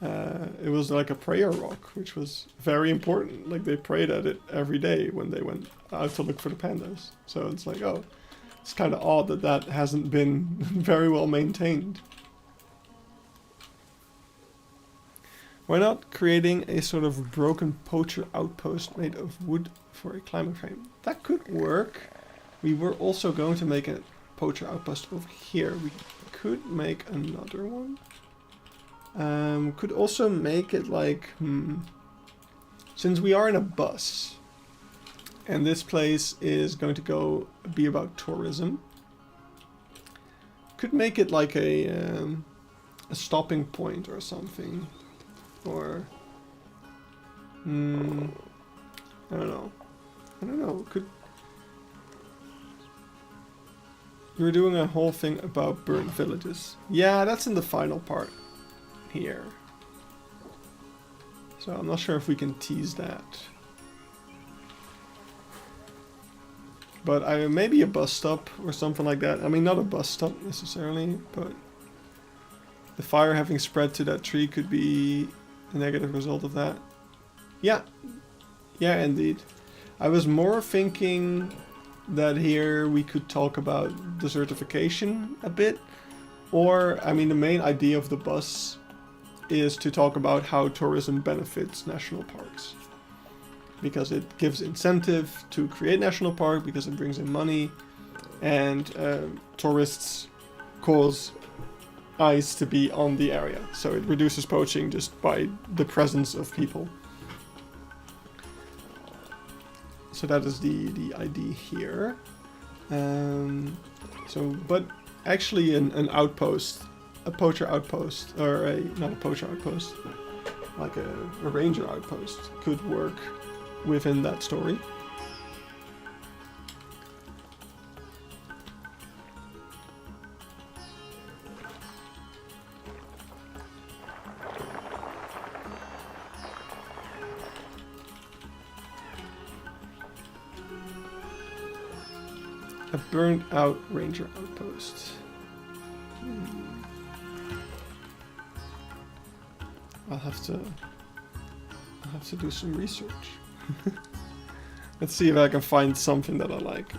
it was like a prayer rock, which was very important. Like they prayed at it every day when they went out to look for the pandas. So it's like, oh, it's kind of odd that hasn't been very well maintained. Why not creating a sort of broken poacher outpost made of wood for a climbing frame? That could work. We were also going to make a poacher outpost over here. We could make another one. Could also make it like, since we are in a bus, and this place is going to be about tourism, could make it like a stopping point or something, or I don't know. I don't know, could... You were doing a whole thing about burnt villages. Yeah, that's in the final part here. So I'm not sure if we can tease that. But maybe a bus stop or something like that. I mean, not a bus stop necessarily, but the fire having spread to that tree could be a negative result of that. Yeah. Yeah, indeed. I was more thinking that here we could talk about desertification a bit. Or, I mean, the main idea of the bus is to talk about how tourism benefits national parks. Because it gives incentive to create national park, because it brings in money, and tourists cause eyes to be on the area. So it reduces poaching just by the presence of people. So that is the idea here. But actually an outpost, a poacher outpost, or not a poacher outpost, like a ranger outpost could work within that story. A burnt out ranger outpost. I'll have to do some research. Let's see if I can find something that I like.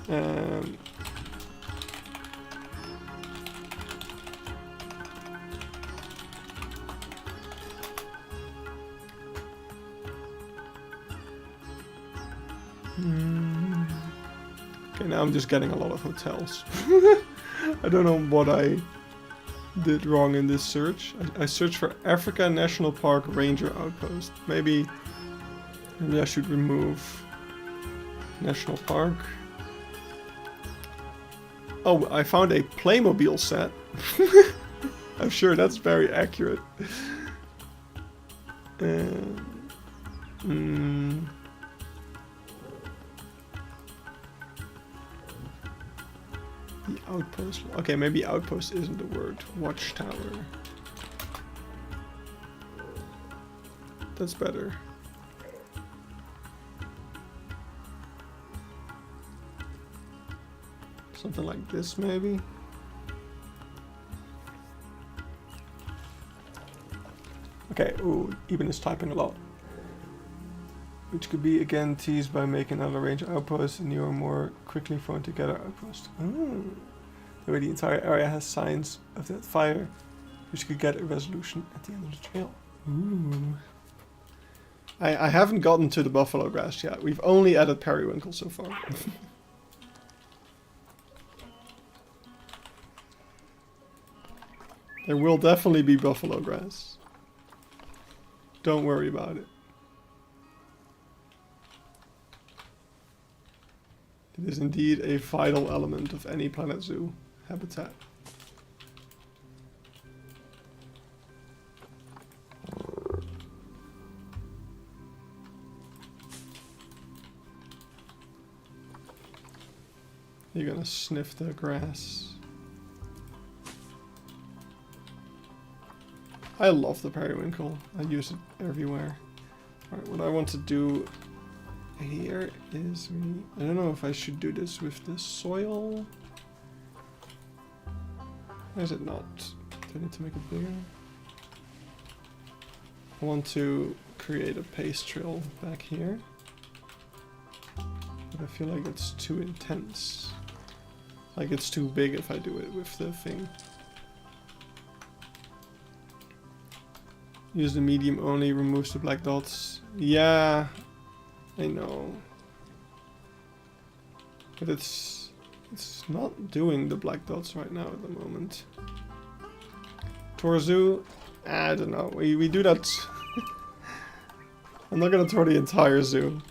Okay, now I'm just getting a lot of hotels. I don't know what I did wrong in this search. I searched for Africa National Park Ranger Outpost. Maybe I should remove National Park. Oh, I found a Playmobil set. I'm sure that's very accurate. The outpost. Okay, maybe outpost isn't the word. Watchtower. That's better. Something like this, maybe. Okay, ooh, Eben is typing a lot. Which could be again teased by making another range outpost and you are more quickly thrown together outpost. Oh. The way the entire area has signs of that fire, which could get a resolution at the end of the trail. Ooh. I haven't gotten to the buffalo grass yet. We've only added periwinkle so far. There will definitely be buffalo grass. Don't worry about it. It is indeed a vital element of any Planet Zoo habitat. You're gonna sniff the grass. I love the periwinkle. I use it everywhere. Alright, what I want to do here is I don't know if I should do this with the soil. Why is it not? Do I need to make it bigger? I want to create a paste trail back here. But I feel like it's too intense. Like it's too big if I do it with the thing. Use the medium only, removes the black dots. Yeah, I know. But it's not doing the black dots right now at the moment. Tour Zoo? I don't know. We do that. I'm not gonna tour the entire zoo.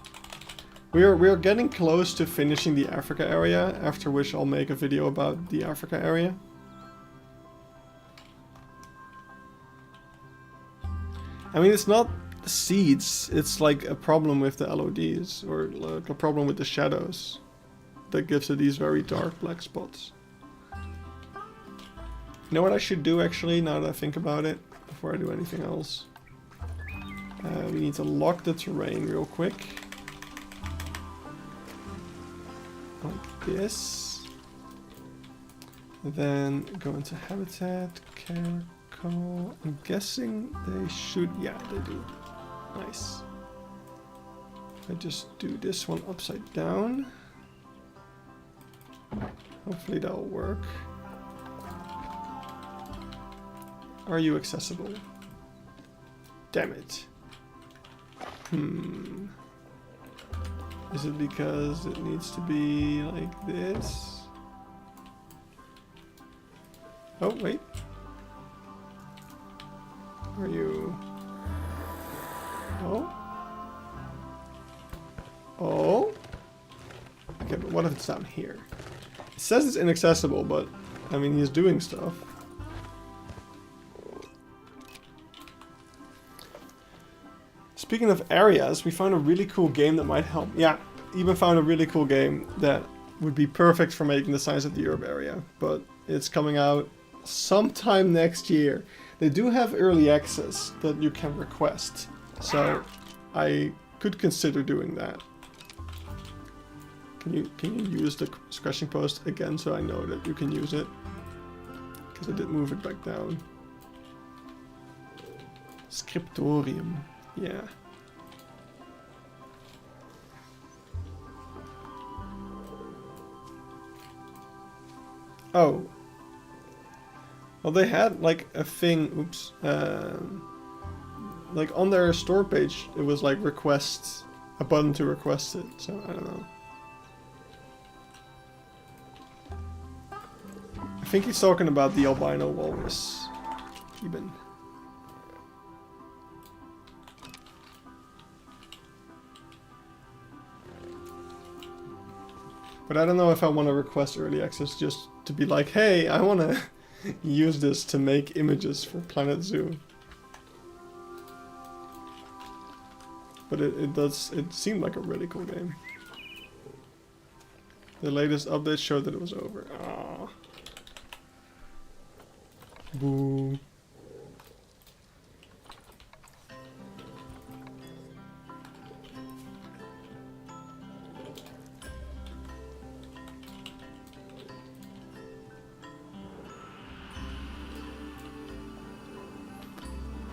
We're getting close to finishing the Africa area, after which I'll make a video about the Africa area. I mean, it's not seeds, it's like a problem with the LODs, or like a problem with the shadows that gives it these very dark black spots. You know what I should do actually, now that I think about it, before I do anything else? We need to lock the terrain real quick. Like this. Then go into Habitat, Caracal. I'm guessing they should, yeah, they do. Nice. I just do this one upside down. Hopefully that'll work. Are you accessible? Damn it. Is it because it needs to be like this? Oh, wait. Are you... Oh? Oh? Okay, but what if it's down here? It says it's inaccessible, but I mean, he's doing stuff. Speaking of areas, we found a really cool game that might help. Yeah, even found a really cool game that would be perfect for making the Science of the Europe area, but it's coming out sometime next year. They do have early access that you can request, so I could consider doing that. Can you use the scratching post again so I know that you can use it? Because I did move it back down. Scriptorium, yeah. Oh. Well, they had like a thing, oops, like on their store page, it was like request, a button to request it, so I don't know. I think he's talking about the albino walrus, even. But I don't know if I want to request early access just to be like, hey, I want to use this to make images for Planet Zoo. But it seemed like a really cool game. The latest update showed that it was over. Aww. Boo.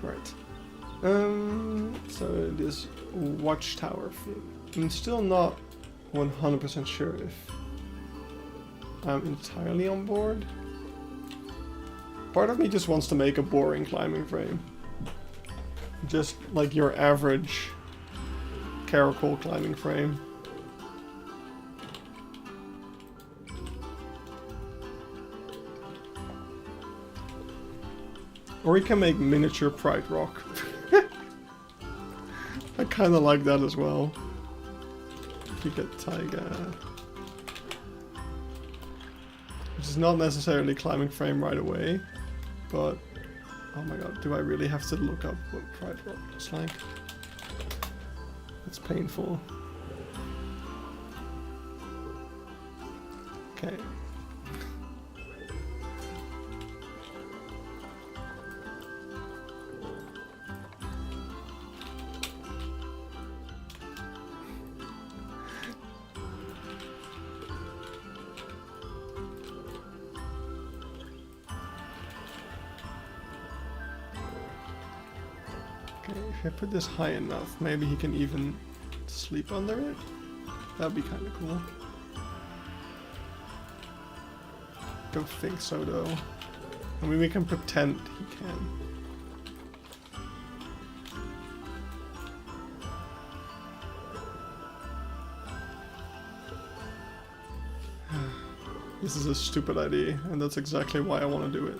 Right. So this watchtower thing. I'm still not 100% sure if I'm entirely on board. Part of me just wants to make a boring climbing frame. Just like your average Caracal climbing frame. Or we can make miniature Pride Rock. I kind of like that as well. If you get Taiga. Which is not necessarily climbing frame right away. But, oh my god, do I really have to look up what Pride Rock looks like? It's painful. Okay. If I put this high enough, maybe he can even sleep under it? That'd be kind of cool. Don't think so though. I mean, we can pretend he can. This is a stupid idea, and that's exactly why I want to do it.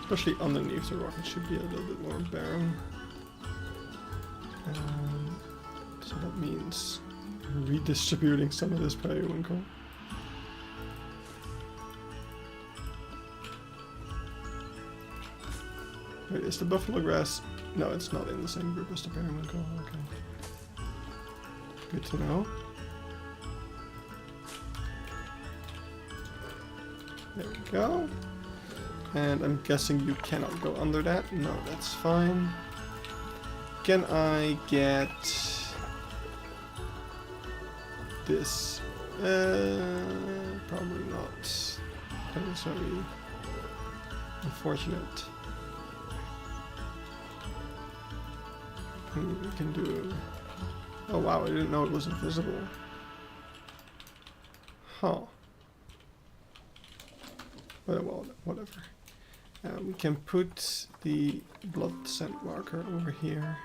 Especially underneath the rock, it should be a little bit more barren. So that means redistributing some of this periwinkle. Wait, is the buffalo grass? No, it's not in the same group as the periwinkle. Okay. Good to know. There we go. And I'm guessing you cannot go under that. No, that's fine. Can I get this? Probably not. That is very unfortunate. We can do... Oh wow, I didn't know it was invisible. Huh. Well, whatever. We can put the blood scent marker over here.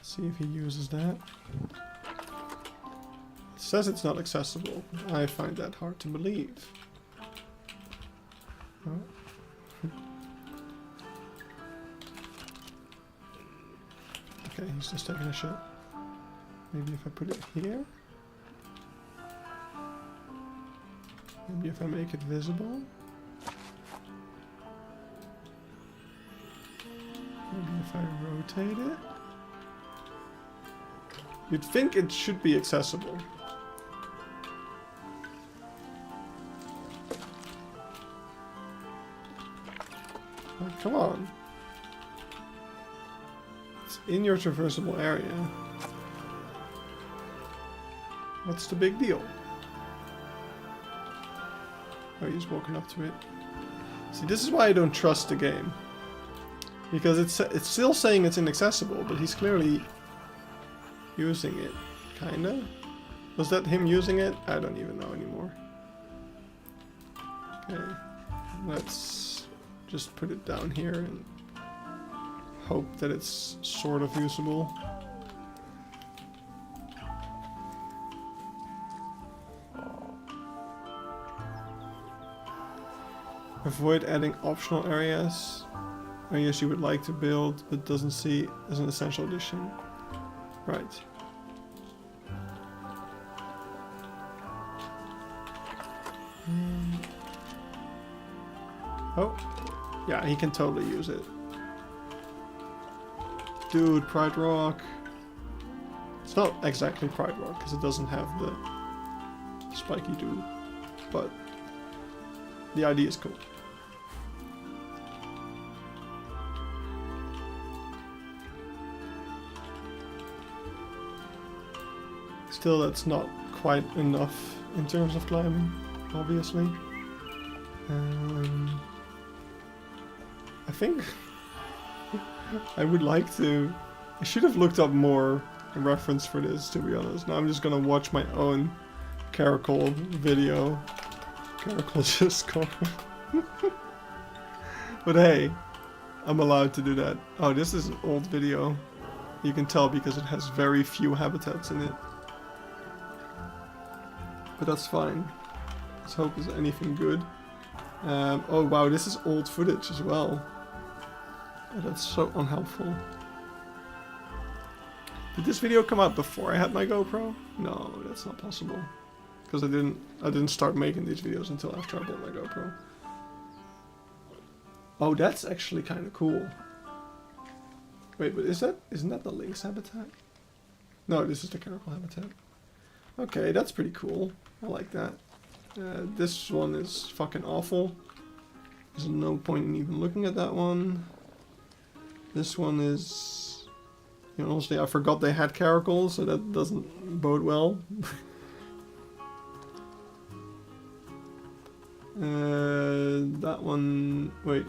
See if he uses that. It says it's not accessible. I find that hard to believe. Oh. Okay, he's just taking a shit. Maybe if I put it here? Maybe if I make it visible? Maybe if I rotate it? You'd think it should be accessible. Oh, come on. It's in your traversable area. What's the big deal? Oh, he's walking up to it. See, this is why I don't trust the game. Because it's still saying it's inaccessible, but he's clearly using it. Kinda? Was that him using it? I don't even know anymore. Okay. Let's just put it down here and hope that it's sort of usable. Avoid adding optional areas. Areas you would like to build but doesn't see as an essential addition. Right. Oh. Yeah, he can totally use it. Dude, Pride Rock. It's not exactly Pride Rock because it doesn't have the spiky dude, but the idea is cool. Still, that's not quite enough in terms of climbing, obviously. I think I would like to... I should have looked up more reference for this, to be honest. Now I'm just gonna watch my own Caracal video. Caracal just called. But hey, I'm allowed to do that. Oh, this is an old video. You can tell because it has very few habitats in it. But that's fine. Let's hope there's anything good. Oh wow, this is old footage as well. Oh, that's so unhelpful. Did this video come out before I had my GoPro? No, that's not possible. Because I didn't start making these videos until after I bought my GoPro. Oh, that's actually kind of cool. Wait, but isn't that the lynx habitat? No, this is the Caracal Habitat. Okay, that's pretty cool. I like that. This one is fucking awful. There's no point in even looking at that one. This one is... You know, honestly, I forgot they had Caracal, so that doesn't bode well. That one... Wait.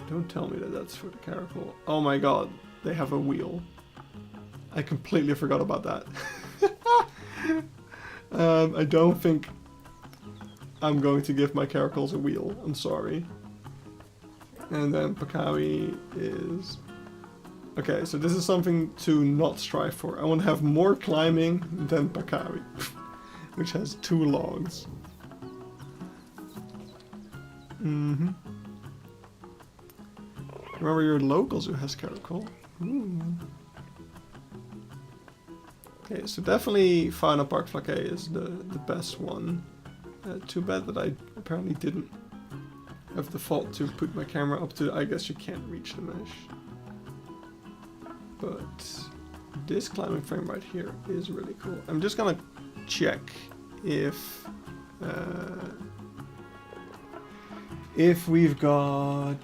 Don't tell me that that's for the Caracal. Oh my god, they have a wheel. I completely forgot about that. I don't think I'm going to give my Caracals a wheel. I'm sorry. And then Pakawi is... Okay, so this is something to not strive for. I want to have more climbing than Pakawi. which has 2 logs. Mm-hmm. Remember your locals who has Caracal. Okay, so definitely Final Park Flake is the best one. Too bad that I apparently didn't have the fault to put my camera up to. I guess you can't reach the mesh. But this climbing frame right here is really cool. I'm just gonna check if we've got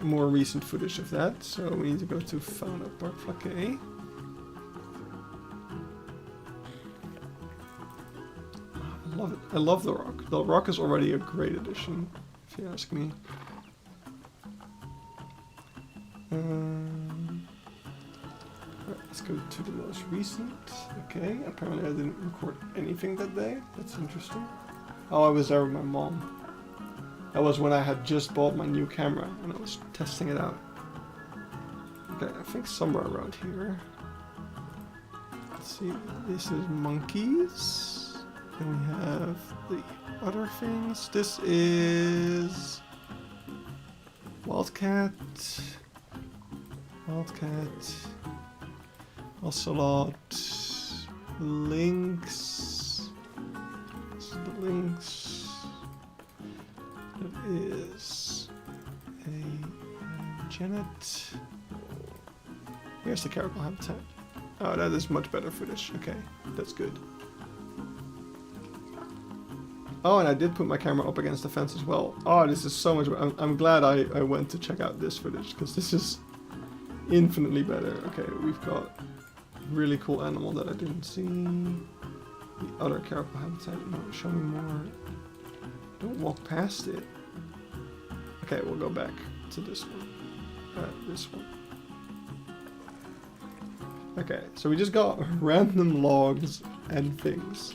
more recent footage of that. So we need to go to Final Park Flake. I love it. I love the rock. The rock is already a great addition, if you ask me. Right, let's go to the most recent. Okay, apparently I didn't record anything that day. That's interesting. Oh, I was there with my mom. That was when I had just bought my new camera and I was testing it out. Okay, I think somewhere around here. Let's see, this is monkeys. Then we have the other things. This is wildcat, ocelot, lynx. This is the lynx. That is a Janet. Here's the Caracal Habitat. Oh, that is much better footage. Okay, that's good. Oh, and I did put my camera up against the fence as well. Oh, this is so much better. I'm glad I went to check out this footage, because this is infinitely better. Okay, we've got a really cool animal that I didn't see. The other Caracal Habitat. No, show me more. Don't walk past it. Okay, we'll go back to this one. This one. Okay, so we just got random logs and things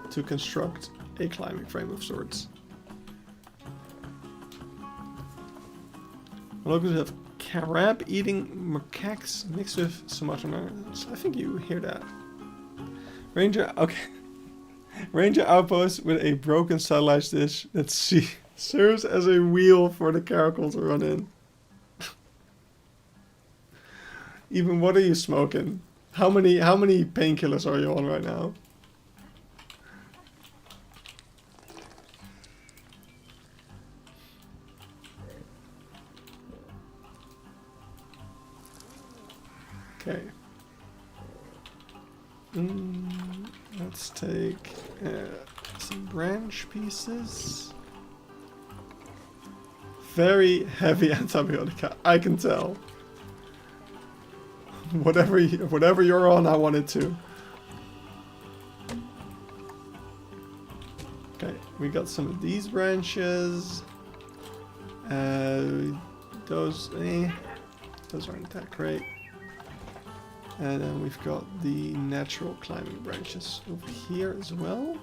to construct a climbing frame of sorts. Locals have crab eating macaques mixed with Sumatran Islands. I think you hear that. Ranger, okay. Ranger outpost with a broken satellite dish that serves as a wheel for the Caracal to run in. Even, what are you smoking? How many painkillers are you on right now? Okay. Let's take some branch pieces. Very heavy antibiotica, I can tell. Whatever you're on, I wanted to. Okay, we got some of these branches. Those aren't that great. And then we've got the natural climbing branches over here as well.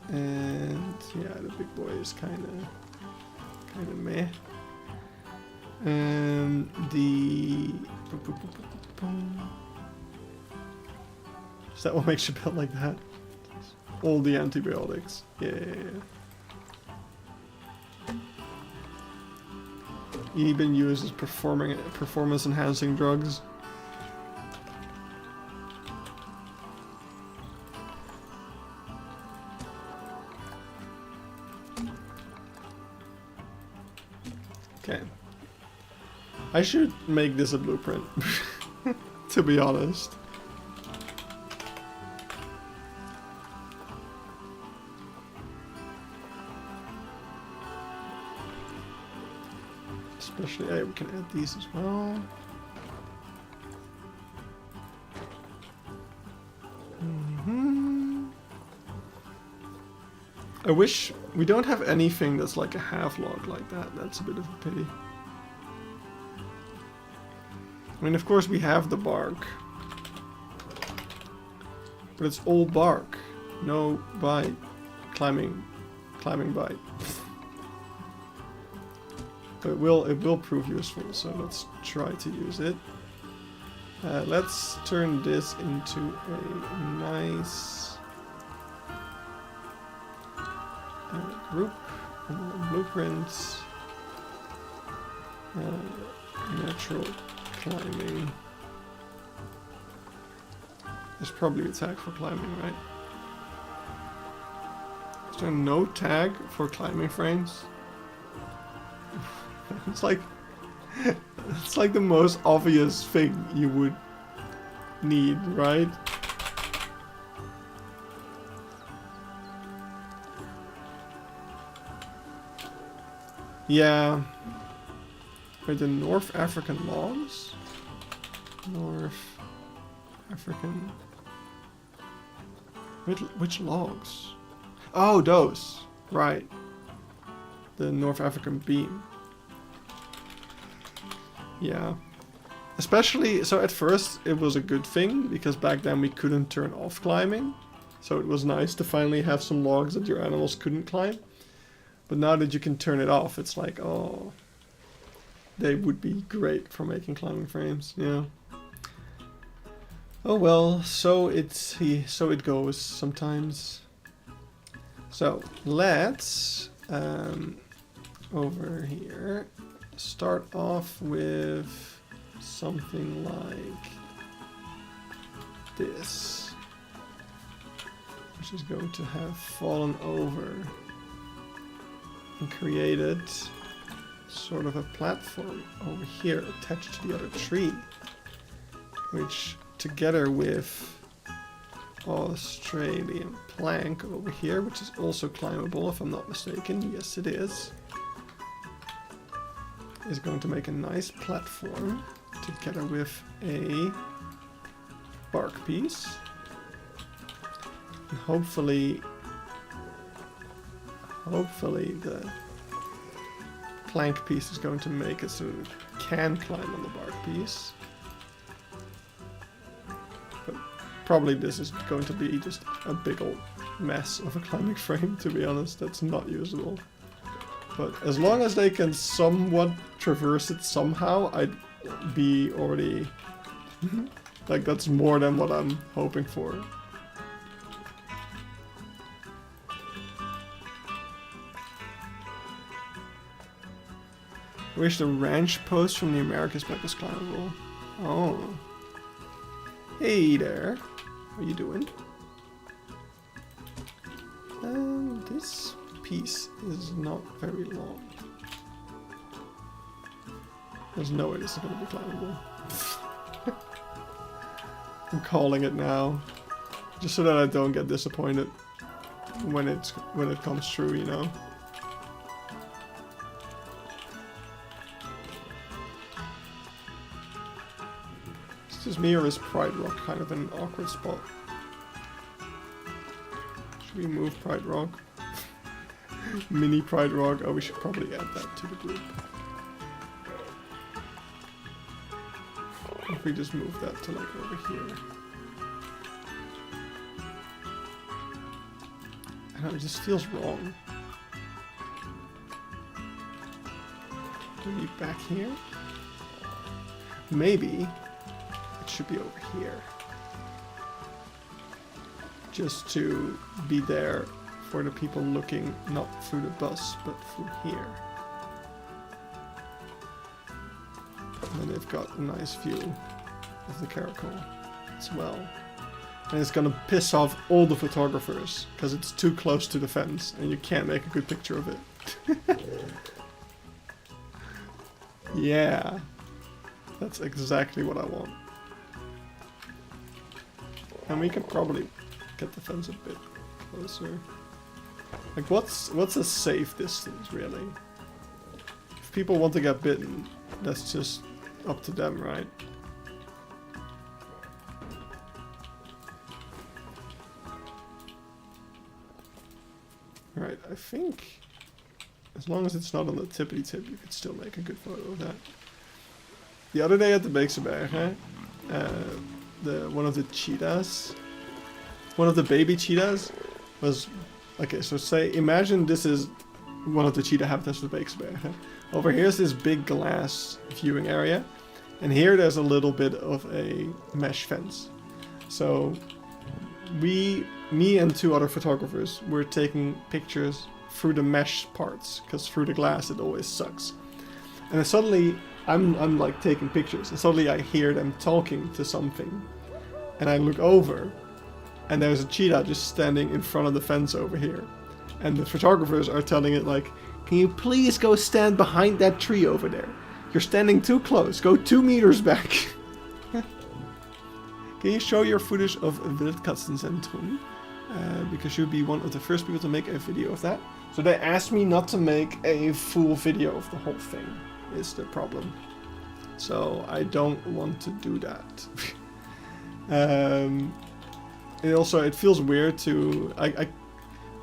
And yeah, the big boy is kind of meh. And the... Is that what makes you build like that? All the antibiotics. Yeah. Even uses performance enhancing drugs. Okay. I should make this a blueprint, to be honest. Especially, hey, we can add these as well. I wish we don't have anything that's like a half log like that. That's a bit of a pity. I mean, of course we have the bark, but it's all bark, no bite, climbing bite. But it will prove useful, so let's try to use it. Let's turn this into a nice group, blueprints, natural climbing. There's probably a tag for climbing, right? Is there no tag for climbing frames? It's like the most obvious thing you would need, right? Yeah. Are the North African logs? North African. Which logs? Oh, those. Right. The North African beam. Yeah. Especially, so at first it was a good thing, because back then we couldn't turn off climbing. So it was nice to finally have some logs that your animals couldn't climb. But now that you can turn it off, it's like, oh, they would be great for making climbing frames, yeah. Oh well, so it goes sometimes. So let's over here start off with something like this, which is going to have fallen over and created sort of a platform over here attached to the other tree, which together with Australian plank over here, which is also climbable if I'm not mistaken, yes it is going to make a nice platform together with a bark piece. And hopefully the plank piece is going to make it so it can climb on the bark piece. But probably this is going to be just a big old mess of a climbing frame, to be honest. That's not usable. But as long as they can somewhat traverse it somehow, I'd be already... like, that's more than what I'm hoping for. I wish the ranch post from the Americas pack was climbable. Oh. Hey there. How you doing? This piece is not very long. There's no way this is going to be climbable. I'm calling it now. Just so that I don't get disappointed when it comes true, you know? Is this me or is Pride Rock kind of an awkward spot? Should we move Pride Rock? Mini Pride Rock. Oh, we should probably add that to the group. If we just move that to like over here. I don't know, it just feels wrong. Maybe back here? Maybe it should be over here. Just to be there for the people looking not through the bus, but through here. And then they've got a nice view of the Caracal as well. And it's gonna piss off all the photographers, because it's too close to the fence and you can't make a good picture of it. Yeah. That's exactly what I want. And we can probably get the fence a bit closer. Like, what's a safe distance, really? If people want to get bitten, that's just up to them, right? Alright, I think as long as it's not on the tippity tip, you could still make a good photo of that. The other day at the Beeksebergen, one of the cheetahs, one of the baby cheetahs was, okay, so imagine this is one of the cheetah habitats of the Beeksebergen. over here is this big glass viewing area, and here there's a little bit of a mesh fence. So me and 2 other photographers were taking pictures through the mesh parts, because through the glass it always sucks. And then suddenly I'm like taking pictures, and suddenly I hear them talking to something, and I look over, and there's a cheetah just standing in front of the fence over here, and the photographers are telling it like, can you please go stand behind that tree over there? You're standing too close. Go 2 meters back. Can you show your footage of Wildkatzenzentrum? Because you'll be one of the first people to make a video of that. So they asked me not to make a full video of the whole thing, is the problem. So I don't want to do that. It feels weird to...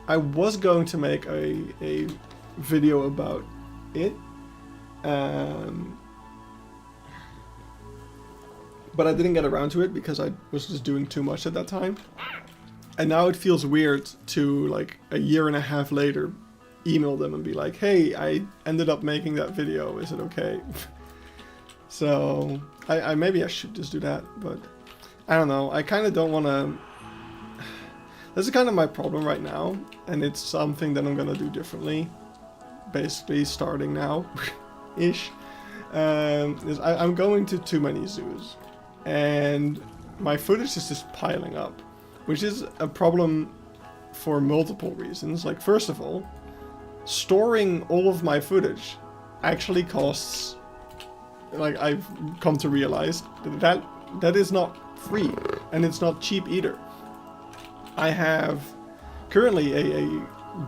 I was going to make a video about it, but I didn't get around to it because I was just doing too much at that time. And now it feels weird to, like, a year and a half later, email them and be like, hey, I ended up making that video, is it okay? So, maybe I should just do that, but I don't know. I kind of don't want to... This is kind of my problem right now, and it's something that I'm going to do differently. Basically, starting now, ish. I'm going to too many zoos, and my footage is just piling up, which is a problem for multiple reasons. Like, first of all, storing all of my footage actually costs, like I've come to realize, that is not free, and it's not cheap either. I have currently a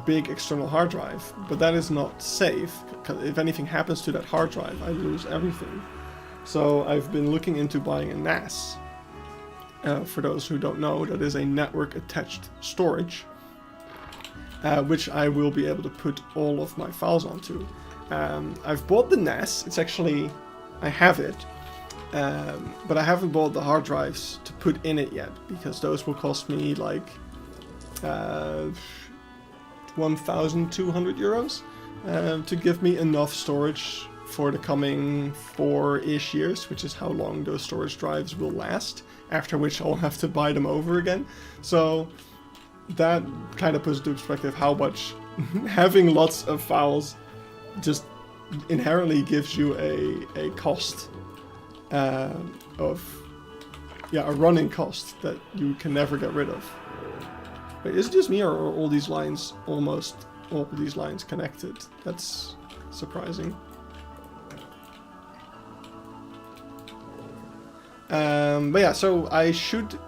big external hard drive, but that is not safe, because if anything happens to that hard drive, I lose everything. So I've been looking into buying a NAS. For those who don't know, that is a network attached storage, which I will be able to put all of my files onto. I've bought the NAS. It's actually, I have it, but I haven't bought the hard drives to put in it yet, because those will cost me like 1,200 euros to give me enough storage for the coming 4-ish years, which is how long those storage drives will last, after which I'll have to buy them over again. So that kind of puts into perspective how much having lots of files just inherently gives you a cost of, a running cost that you can never get rid of. Wait, is it just me, or are all these lines, almost all these lines, connected? That's surprising. But yeah, so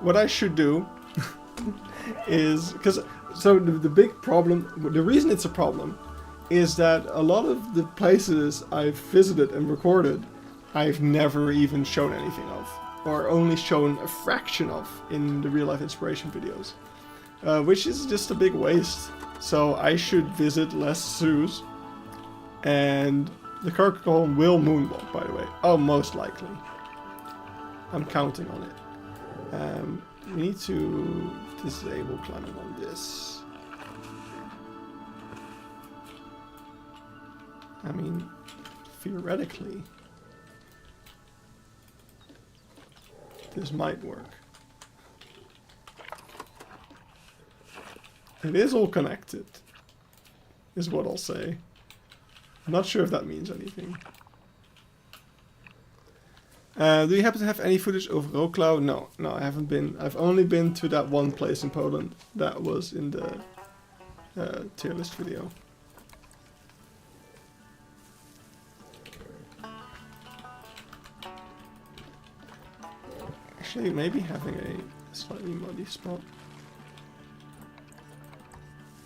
what I should do is, the big problem, the reason it's a problem is that a lot of the places I've visited and recorded, I've never even shown anything of, or only shown a fraction of in the real life inspiration videos, which is just a big waste. So I should visit less zoos, and the Caracal will moonwalk, by the way. Oh, most likely. I'm counting on it. We need to disable climbing on this. I mean, theoretically, this might work. It is all connected, is what I'll say. I'm not sure if that means anything. Do you happen to have any footage of Wrocław? No, I haven't been. I've only been to that one place in Poland that was in the tier list video. Actually, maybe having a slightly muddy spot,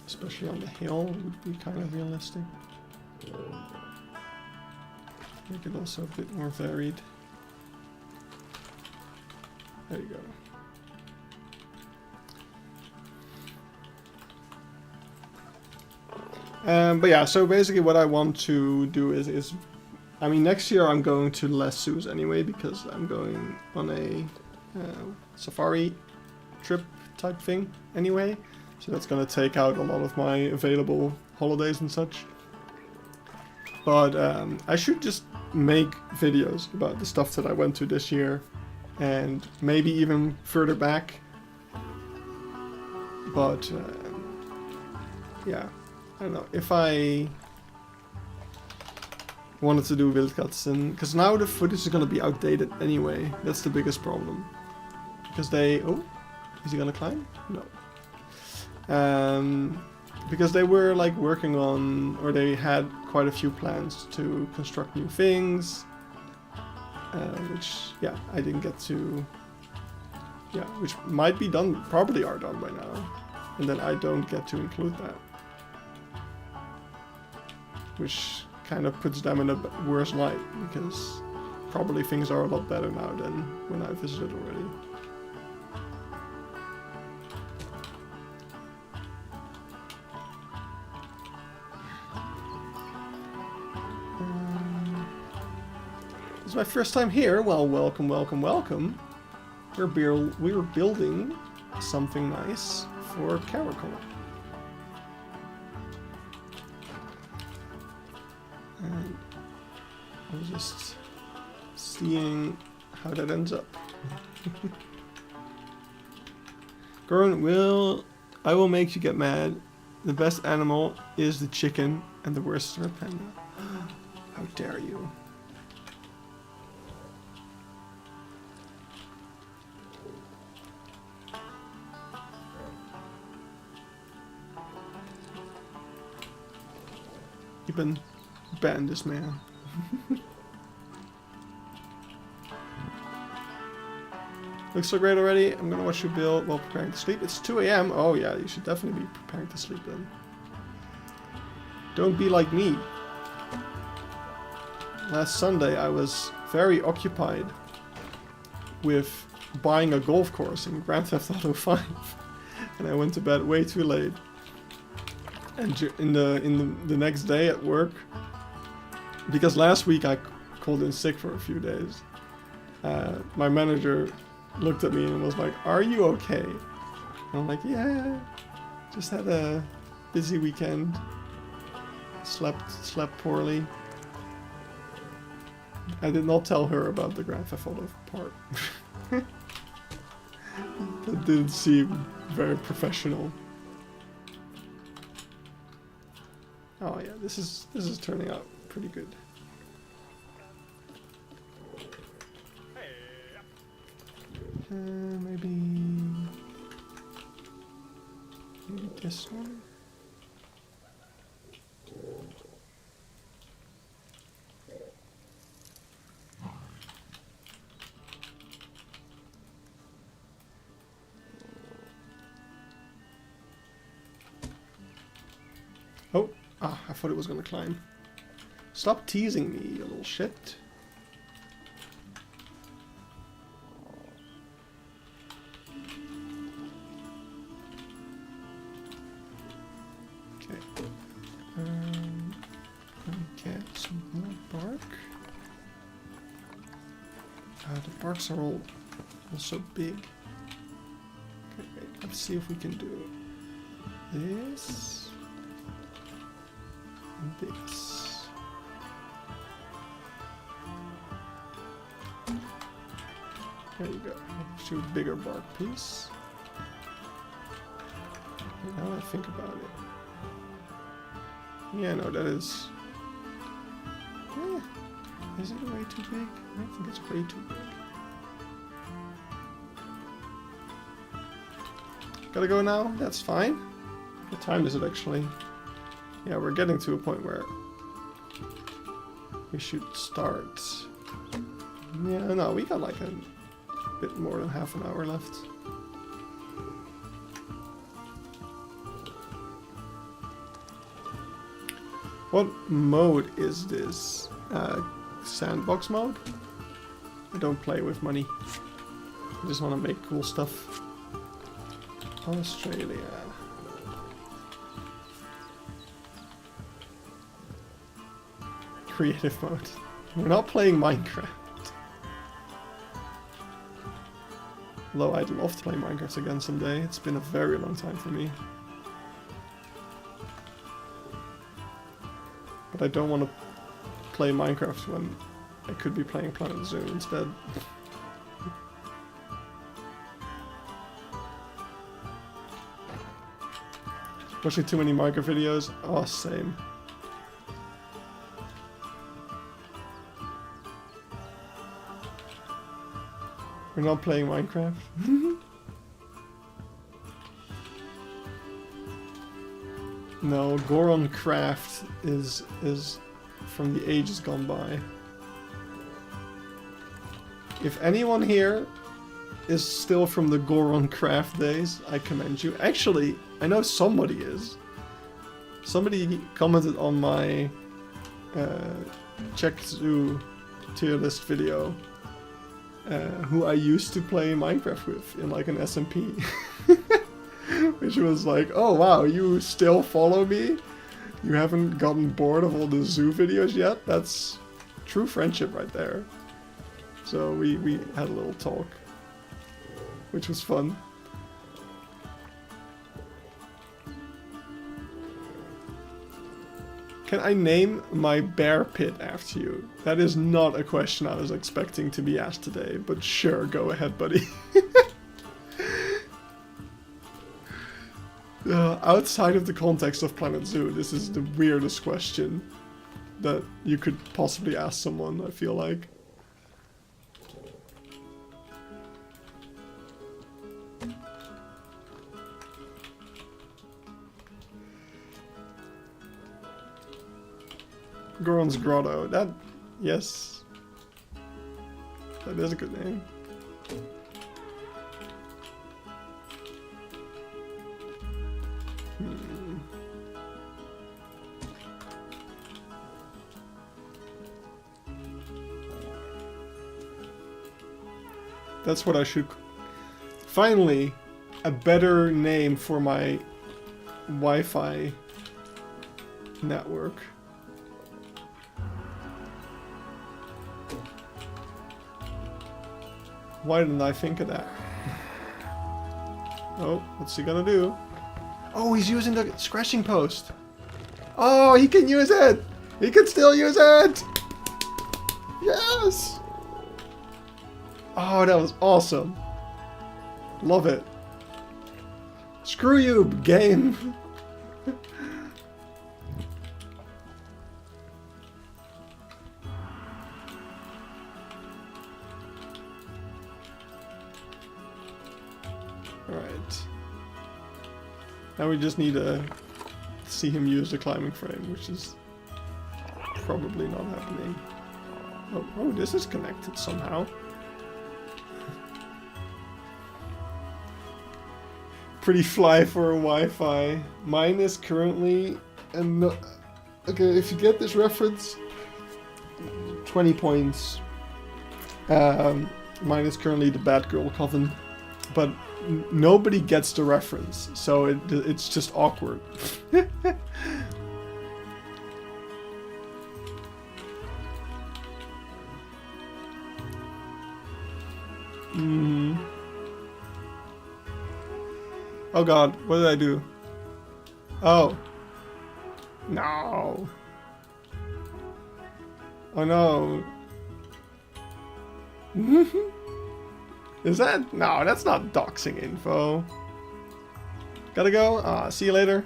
especially on the hill, would be kind of realistic. Make it also a bit more varied. There you go. But yeah, so basically what I want to do is I mean, next year I'm going to less zoos anyway, because I'm going on a safari trip type thing anyway. So that's going to take out a lot of my available holidays and such. But I should just make videos about the stuff that I went to this year, and maybe even further back. But yeah, I don't know if I wanted to do wildkatzen, because now the footage is gonna be outdated anyway. That's the biggest problem. Because they... Oh, is he gonna climb? No. Because they were like working on, or they had quite a few plans to construct new things, which, yeah, I didn't get to, yeah, which might be done, probably are done by now, and then I don't get to include that, which kind of puts them in a worse light, because probably things are a lot better now than when I visited already. It's my first time here. Well, welcome, welcome, welcome. We're building something nice for Caracal. And I'm just seeing how that ends up. Goran, I will make you get mad. The best animal is the chicken, and the worst is the panda. How dare you? You been ban this man. Looks so great already. I'm gonna watch you build while preparing to sleep. It's 2 AM. Oh yeah, you should definitely be preparing to sleep then. Don't be like me. Last Sunday I was very occupied with buying a golf course in Grand Theft Auto 5, and I went to bed way too late. And in the next day at work, because last week I called in sick for a few days, my manager looked at me and was like, "Are you okay?" And I'm like, "Yeah, just had a busy weekend. Slept poorly." I did not tell her about the Grand Theft Auto part. That didn't seem very professional. Oh yeah, this is turning out pretty good. Maybe this one. Oh, I thought it was gonna climb. Stop teasing me, you little shit. Okay. Let me get some more bark. The barks are all so big. Okay, wait, let's see if we can do this. This. There you go. Shoot a bigger bark piece. Now I think about it. Yeah, no, that is. Is it way too big? I think it's way too big. Gotta go now? That's fine. What time is it actually? Yeah, we're getting to a point where we should start. Yeah, no, we got like a bit more than half an hour left. What mode is this? Sandbox mode? I don't play with money. I just want to make cool stuff. Australia. Creative mode. We're not playing Minecraft. Although I'd love to play Minecraft again someday. It's been a very long time for me. But I don't want to play Minecraft when I could be playing Planet Zoo instead. Watching too many Minecraft videos? Oh, same. We're not playing Minecraft. No, Goron Craft is from the ages gone by. If anyone here is still from the Goron Craft days, I commend you. Actually, I know somebody is. Somebody commented on my Check Zoo tier list video who I used to play Minecraft with in like an SMP. Which was like, oh wow, you still follow me? You haven't gotten bored of all the zoo videos yet? That's true friendship right there. So we had a little talk, which was fun. Can I name my bear pit after you? That is not a question I was expecting to be asked today, but sure, go ahead, buddy. Outside of the context of Planet Zoo, this is the weirdest question that you could possibly ask someone, I feel like. Goron's Grotto. That, yes. That is a good name. That's what I should... Finally, a better name for my Wi-Fi network. Why didn't I think of that? Oh, what's he gonna do? Oh, he's using the scratching post. Oh, he can use it! He can still use it! Yes! Oh, that was awesome. Love it. Screw you, game. Alright. Now we just need to see him use the climbing frame, which is probably not happening. Oh, this is connected somehow. Pretty fly for a Wi-Fi. Mine is currently... okay, if you get this reference, 20 points. Mine is currently the Bad Girl Coven. But nobody gets the reference, so it's just awkward. Oh god, what did I do? Oh. No. Oh no. Is that? No, that's not doxing info. Gotta go. See you later.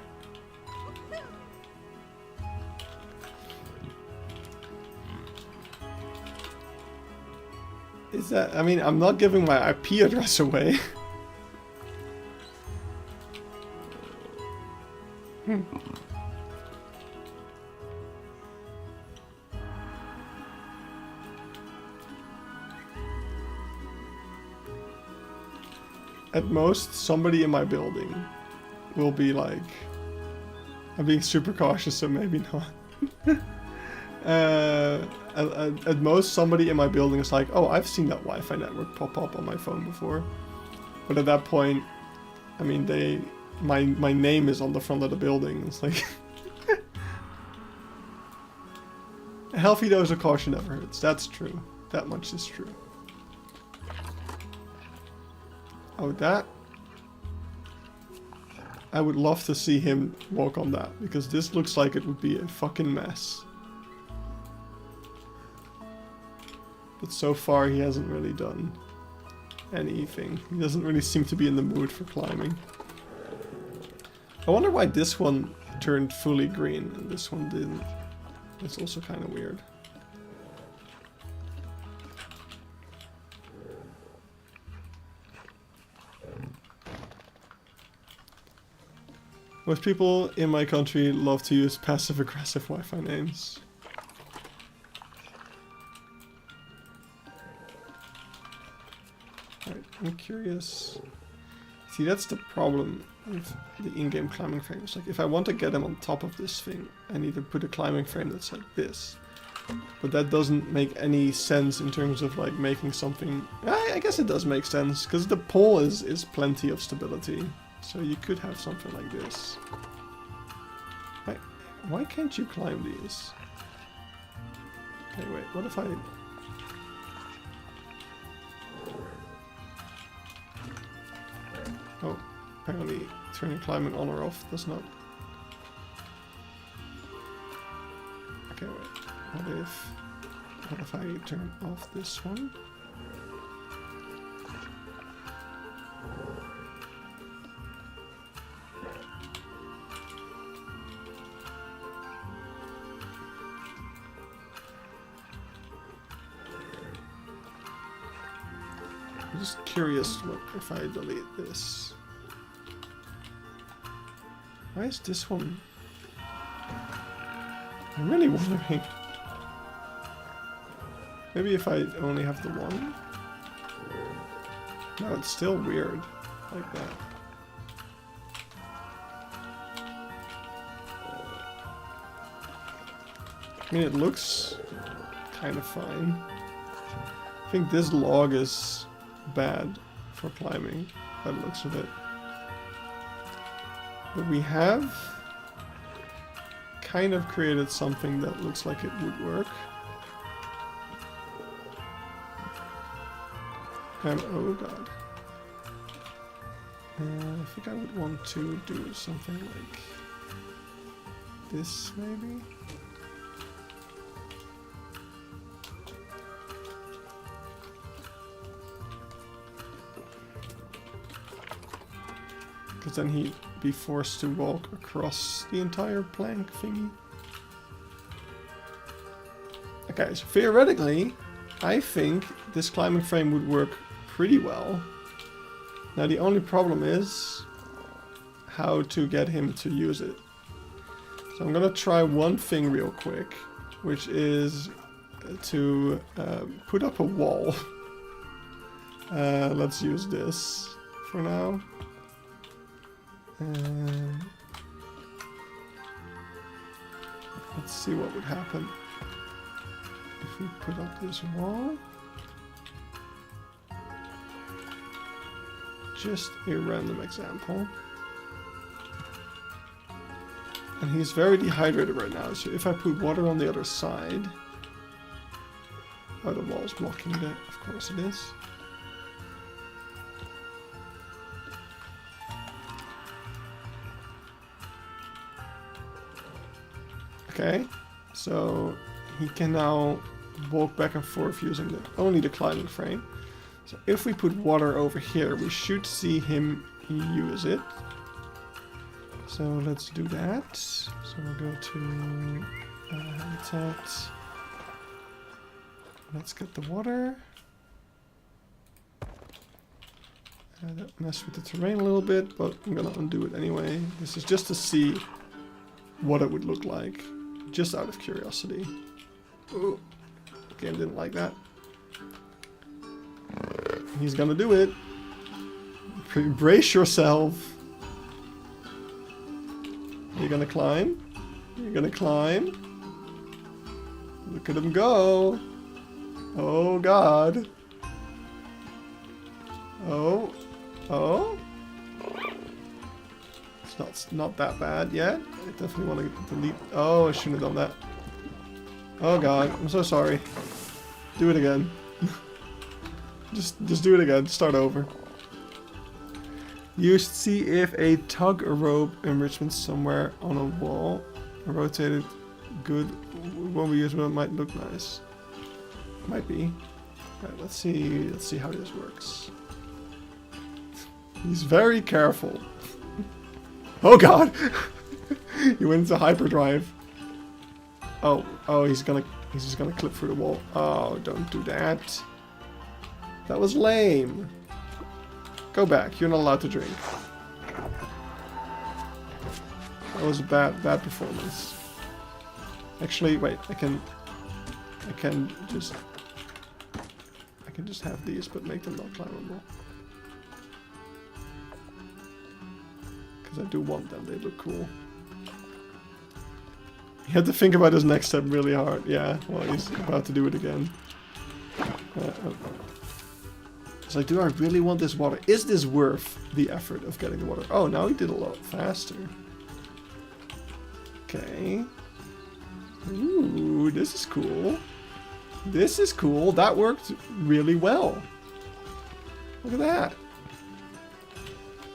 Is that? I mean, I'm not giving my IP address away. At most, somebody in my building will be like, I'm being super cautious, so maybe not. At most, somebody in my building is like, oh, I've seen that Wi-Fi network pop up on my phone before. But at that point, I mean, my name is on the front of the building. It's like... A healthy dose of caution never hurts. That's true. That much is true. Oh, that... I would love to see him walk on that, because this looks like it would be a fucking mess. But so far he hasn't really done anything. He doesn't really seem to be in the mood for climbing. I wonder why this one turned fully green and this one didn't. It's also kind of weird. Most people in my country love to use passive-aggressive Wi-Fi names. Right, I'm curious. See, that's the problem with the in-game climbing frames. Like, if I want to get him on top of this thing, I need to put a climbing frame that's like this. But that doesn't make any sense in terms of, like, making something... I guess it does make sense, because the pole is plenty of stability. So you could have something like this. Why can't you climb these? Okay, wait, what if I... Oh, apparently turning climbing on or off does not... Okay, wait, what if I turn off this one? I'm just curious what if I delete this. Why is this one? I'm really wondering. Maybe if I only have the one? No, it's still weird like that. I mean, it looks kind of fine. I think this log is bad for climbing, by the looks of it. But we have kind of created something that looks like it would work. Oh god. I think I would want to do something like this, maybe? Because then he'd be forced to walk across the entire plank thingy. Okay, so theoretically, I think this climbing frame would work pretty well. Now the only problem is how to get him to use it. So I'm gonna try one thing real quick, which is to put up a wall. Let's use this for now. Let's see what would happen if we put up this wall. Just a random example. And he's very dehydrated right now, so if I put water on the other side... Oh, the wall's blocking it, of course it is. Okay, so he can now walk back and forth using only the climbing frame. So if we put water over here, we should see him use it. So let's do that. So we'll go to Habitat. Let's get the water. That messed with the terrain a little bit, but I'm gonna undo it anyway. This is just to see what it would look like. Just out of curiosity. Ooh, game didn't like that. He's gonna do it. Brace yourself. You're gonna climb. You're gonna climb. Look at him go. Oh god. Oh. Oh. It's not that bad yet. I definitely want to delete. Oh, I shouldn't have done that. Oh god, I'm so sorry. Do it again. just do it again. Start over. You should see if a tug or rope enrichment somewhere on a wall, rotated good. When we use it, might look nice. Might be. Right, let's see how this works. He's very careful. Oh god! He went into hyperdrive. Oh, he's just gonna clip through the wall. Oh, don't do that. That was lame. Go back. You're not allowed to drink. That was a bad performance. Actually, wait. I can just have these, but make them not climbable. Because I do want them. They look cool. He had to think about his next step really hard. Yeah, well, he's about to do it again. It's like, do I really want this water? Is this worth the effort of getting the water? Oh, now he did a lot faster. Okay. Ooh, this is cool. This is cool. That worked really well. Look at that.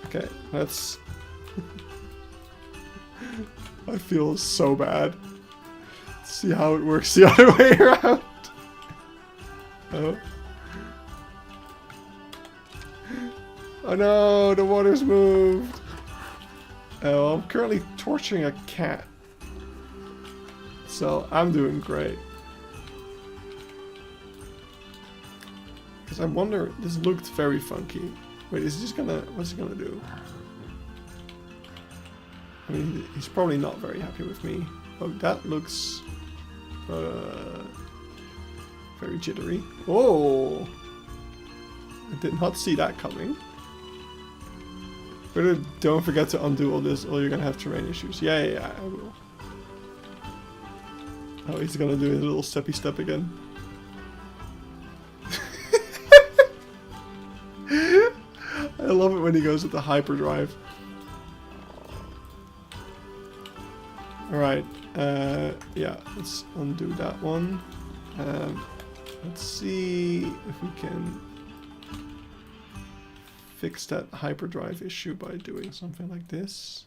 Okay, let's... I feel so bad. Let's see how it works the other way around. Oh. Oh no, the water's moved. Oh, I'm currently torturing a cat. So, I'm doing great. Because I wonder, this looked very funky. Wait, is he just gonna, what's he gonna do? I mean, he's probably not very happy with me. Oh, that looks very jittery. Oh! I did not see that coming. But don't forget to undo all this or you're gonna have terrain issues. Yeah, I will. Oh, he's gonna do his little steppy step again. I love it when he goes with the hyperdrive. Alright, yeah, let's undo that one. Let's see if we can fix that hyperdrive issue by doing something like this.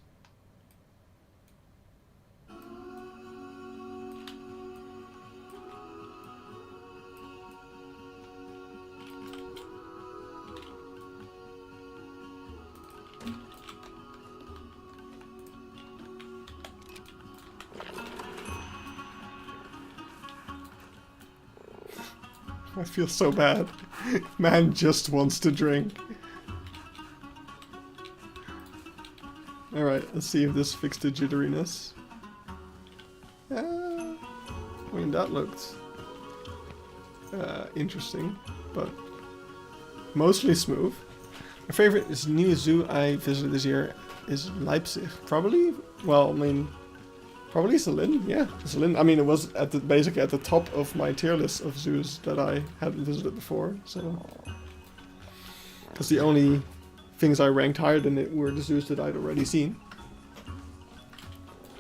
I feel so bad. Man just wants to drink. Alright, let's see if this fixed the jitteriness. I mean, that looked interesting, but mostly smooth. My favorite is new zoo I visited this year is Leipzig. Probably, well, I mean, probably Berlin. Yeah, Berlin. I mean, it was at the basically at the top of my tier list of zoos that I hadn't visited before. So, because the only things I ranked higher than it were the zoos that I'd already seen.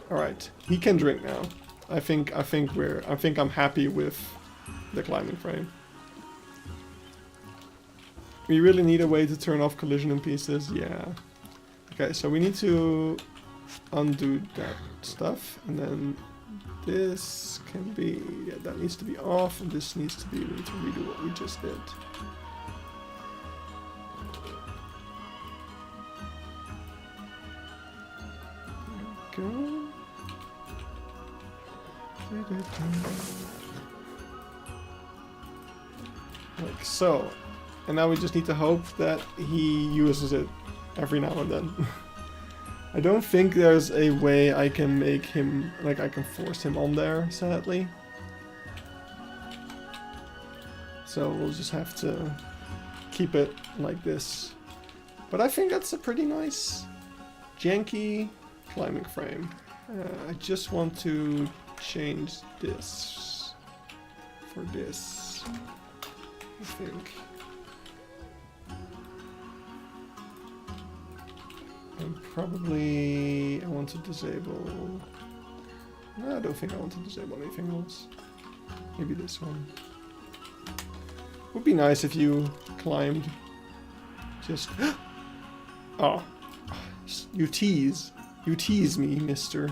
All right, he can drink now. I think I'm happy with the climbing frame. We really need a way to turn off collision in pieces. Yeah. Okay, so we need to undo that stuff, and then this can be, yeah, that needs to be off, and this needs to be, we need to redo what we just did. There we go. Like so. And now we just need to hope that he uses it every now and then. I don't think there's a way I can make him, like I can force him on there, sadly. So we'll just have to keep it like this. But I think that's a pretty nice, janky climbing frame. I just want to change this for this, I think. And probably I want to disable... No, I don't think I want to disable anything else. Maybe this one. Would be nice if you climbed. Just... Oh. You tease. You tease me, mister.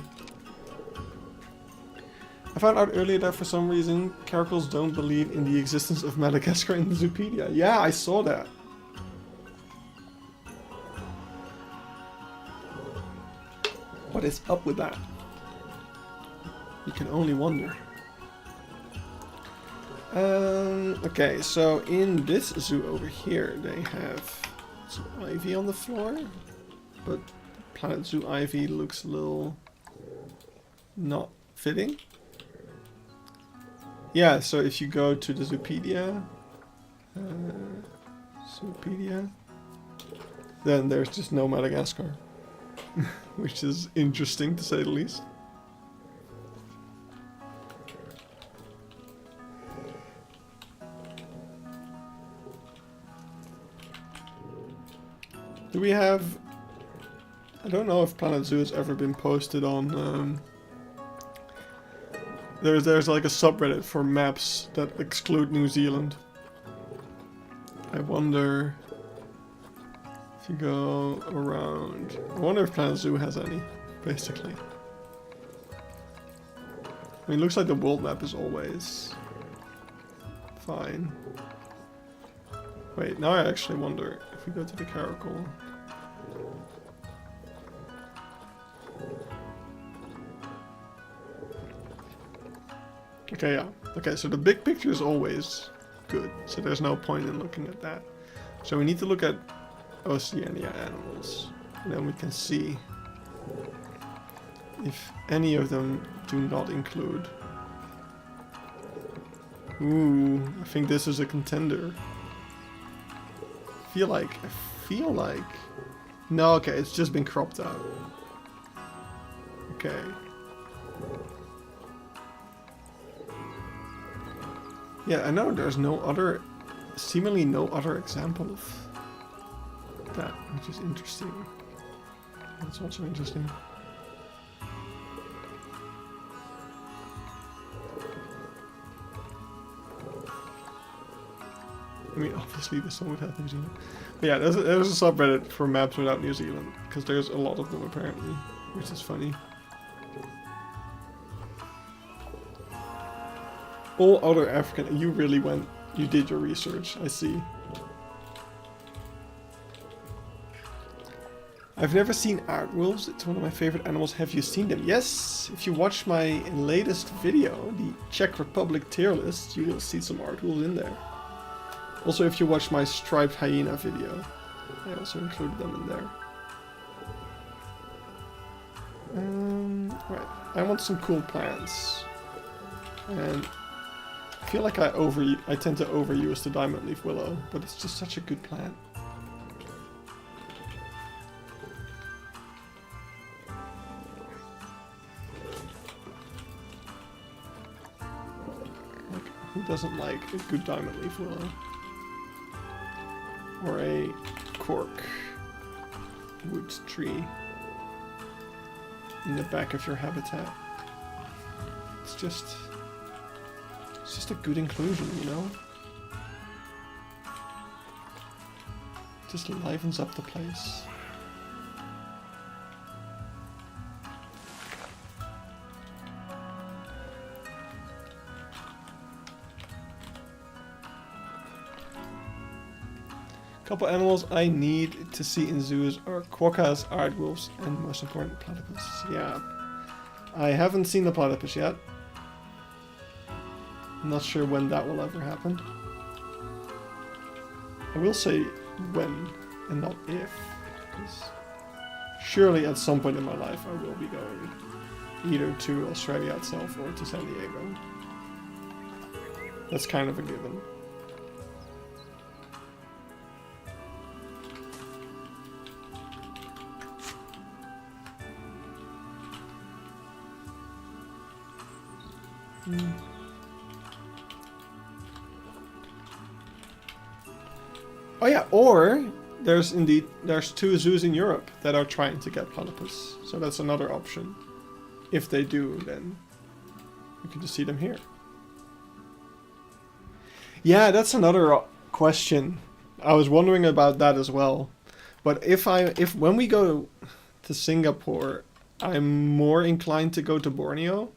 found out earlier that for some reason, caracals don't believe in the existence of Madagascar in the Zoopedia. Yeah, I saw that. What is up with that? You can only wonder. Okay, so in this zoo over here, they have some ivy on the floor, but Planet Zoo ivy looks a little not fitting. Yeah, so if you go to the Zoopedia, then there's just no Madagascar, which is interesting to say the least. Do we have... I don't know if Planet Zoo has ever been posted on... There's like a subreddit for maps that exclude New Zealand. I wonder... If you go around... I wonder if Planet Zoo has any, basically. I mean, it looks like the world map is always... fine. Wait, now I actually wonder if we go to the Caracal... Okay, yeah. Okay, so the big picture is always good, so there's no point in looking at that. So we need to look at Oceania animals, and then we can see if any of them do not include. Ooh, I think this is a contender. I feel like... No, okay, it's just been cropped out. Okay. Yeah, I know there's no other, seemingly no other example of that, which is interesting. That's also interesting. I mean, obviously this one would have New Zealand. But yeah, there's a subreddit for maps without New Zealand, because there's a lot of them apparently, which is funny. All other African... You really went... You did your research, I see. I've never seen aardwolves. It's one of my favorite animals. Have you seen them? Yes! If you watch my latest video, the Czech Republic tier list, you will see some aardwolves in there. Also, if you watch my striped hyena video, I also included them in there. Right. I want some cool plants. And... I feel like I tend to overuse the diamond leaf willow, but it's just such a good plant. Like, who doesn't like a good diamond leaf willow? Or a cork wood tree in the back of your habitat. It's just a good inclusion, you know? Just livens up the place. A couple animals I need to see in zoos are quokkas, aardwolves, and most important, platypus. Yeah. I haven't seen the platypus yet. I'm not sure when that will ever happen. I will say when and not if, because surely at some point in my life I will be going either to Australia itself or to San Diego. That's kind of a given. Oh yeah, or there's two zoos in Europe that are trying to get platypus, so that's another option. If they do, then you can just see them here. Yeah, that's another question. I was wondering about that as well. But if when we go to Singapore, I'm more inclined to go to Borneo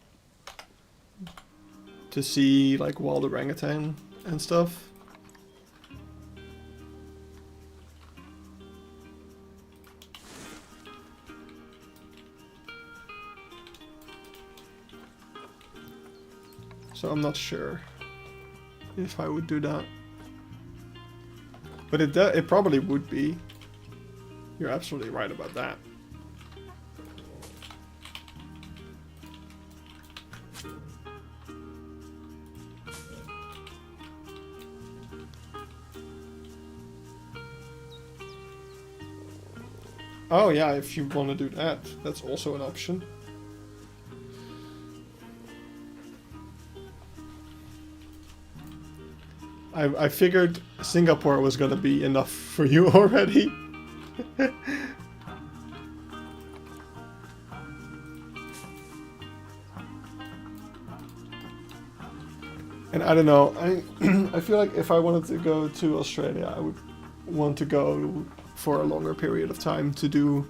to see like wild orangutan and stuff. So I'm not sure if I would do that. But it probably would be. You're absolutely right about that. Oh yeah, if you want to do that, that's also an option. I figured Singapore was gonna be enough for you already. And I don't know, I feel like if I wanted to go to Australia, I would want to go for a longer period of time to do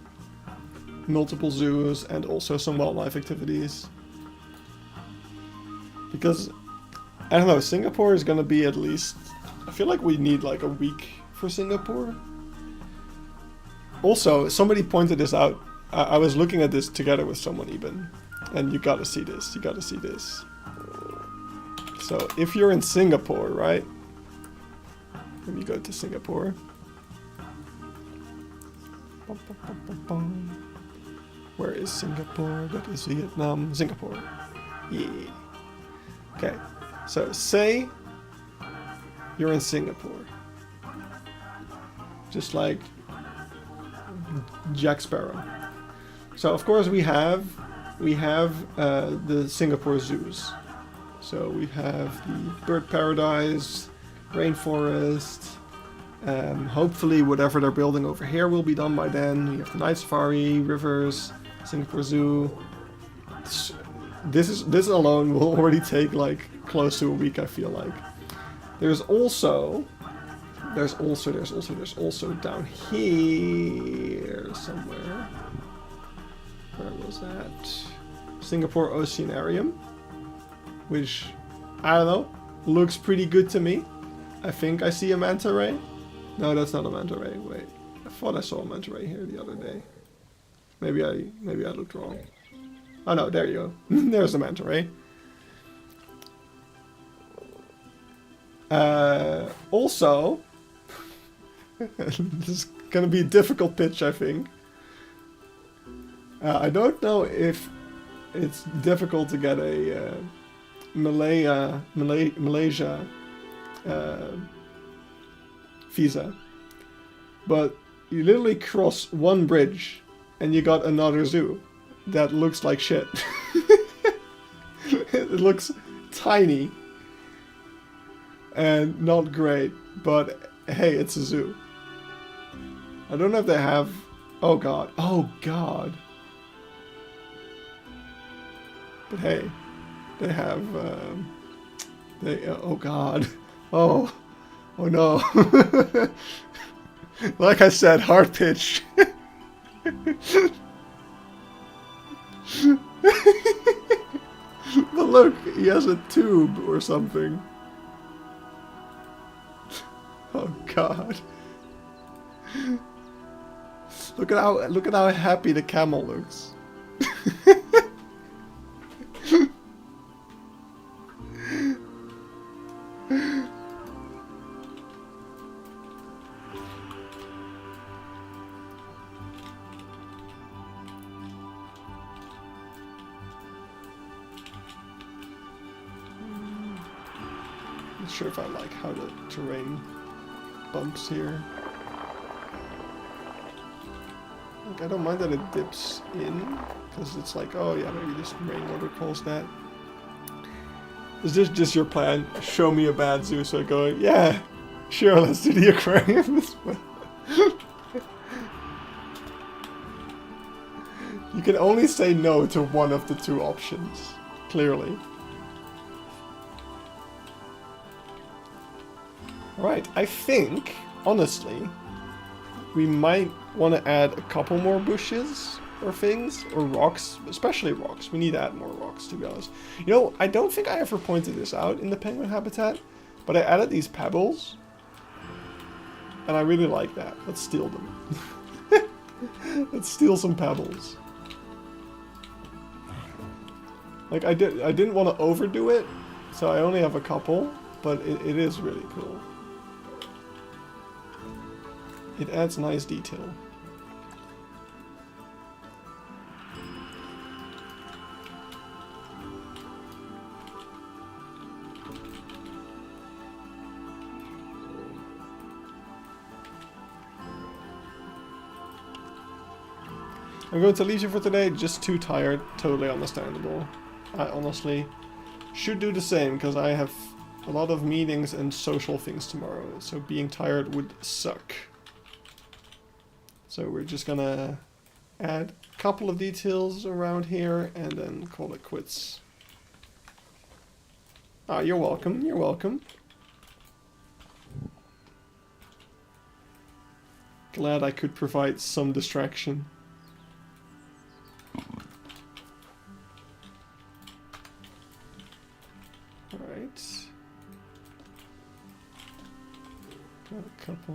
multiple zoos and also some wildlife activities. Because, I don't know, Singapore is gonna be at least... I feel like we need like a week for Singapore. Also, somebody pointed this out. I was looking at this together with someone even. And you gotta see this, you gotta see this. So, if you're in Singapore, right? Let me go to Singapore. Where is Singapore? That is Vietnam. Singapore. Yeah. Okay. So, say you're in Singapore. Just like Jack Sparrow. So, of course, we have the Singapore zoos. So we have the bird paradise, rainforest. Hopefully, whatever they're building over here will be done by then. We have the night safari, rivers, Singapore Zoo. This alone will already take like close to a week. I feel like. There's also down here somewhere. Where was that? Singapore Oceanarium. Which, I don't know, looks pretty good to me. I think I see a manta ray. No, that's not a manta ray. Wait, I thought I saw a manta ray here the other day. Maybe I looked wrong. Oh no, there you go. There's the manta ray. Also, this is gonna be a difficult pitch, I think. I don't know if it's difficult to get a Malaysia visa, but you literally cross one bridge and you got another zoo that looks like shit. It looks tiny and not great, but hey, it's a zoo. I don't know if they have... Oh god. But hey, they have, oh god. Oh no. Like I said, hard pitch. But look, he has a tube or something. Oh god. Look at how happy the camel looks. Not sure if I like how the terrain bumps here. Like, I don't mind that it dips in, because it's like, oh yeah, maybe this rainwater calls that. Is this just your plan? Show me a bad zoo, so I go, yeah, sure, let's do the aquarium as well. You can only say no to one of the two options, clearly. Alright, I think, honestly, we might want to add a couple more bushes or things, or rocks, especially rocks. We need to add more rocks, to be honest. You know, I don't think I ever pointed this out in the penguin habitat, but I added these pebbles, and I really like that. Let's steal them. Let's steal some pebbles. Like, I didn't want to overdo it, so I only have a couple, but it is really cool. It adds nice detail. I'm going to leave you for today, just too tired, totally understandable. I honestly should do the same, because I have a lot of meetings and social things tomorrow, so being tired would suck. So we're just gonna add a couple of details around here and then call it quits. Ah, you're welcome, you're welcome. Glad I could provide some distraction. Alright. Got a couple.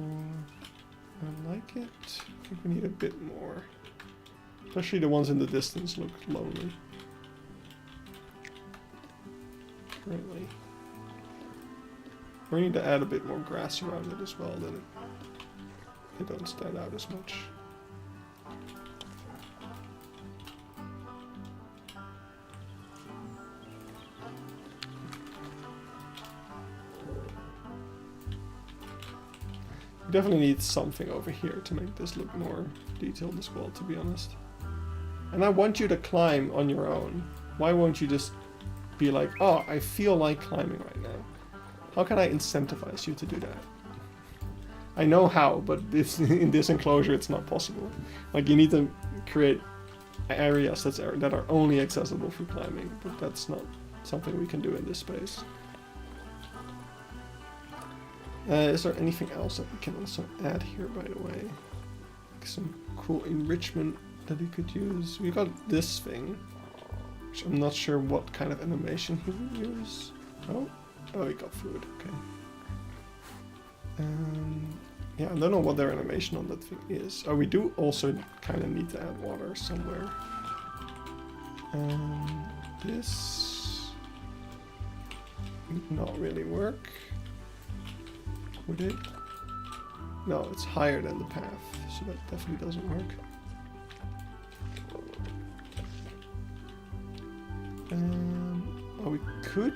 I like it. I think we need a bit more. Especially the ones in the distance look lonely. Currently. We need to add a bit more grass around it as well, then it don't stand out as much. Definitely need something over here to make this look more detailed as well, to be honest. And I want you to climb on your own. Why won't you just be like, oh, I feel like climbing right now? How can I incentivize you to do that? I know how, but in this enclosure it's not possible. Like, you need to create areas that are only accessible for climbing, but that's not something we can do in this space. Is there anything else that we can also add here, by the way? Like some cool enrichment that we could use. We got this thing, which I'm not sure what kind of animation he would use. Oh, he got food, okay. Yeah, I don't know what their animation on that thing is. Oh, we do also kind of need to add water somewhere. This would not really work. Would it? No, it's higher than the path, so that definitely doesn't work. Oh, we could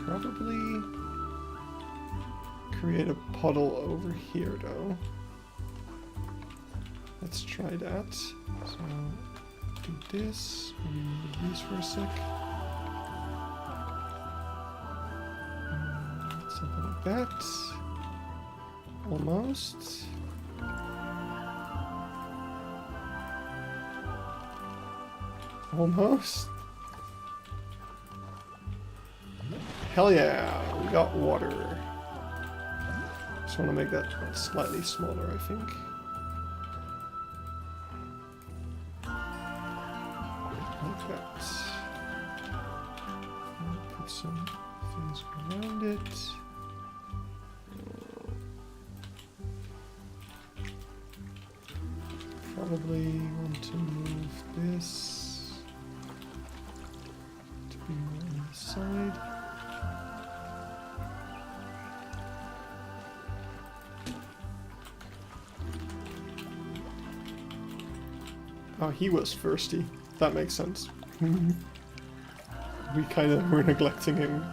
probably create a puddle over here, though. Let's try that. So, do this. Maybe these for a sec. Something like that. Almost. Almost. Hell yeah, we got water. Just want to make that slightly smaller, I think. Like that. And put some things around it. Probably want to move this to be more on the side. Oh, he was thirsty. That makes sense. We kind of were neglecting him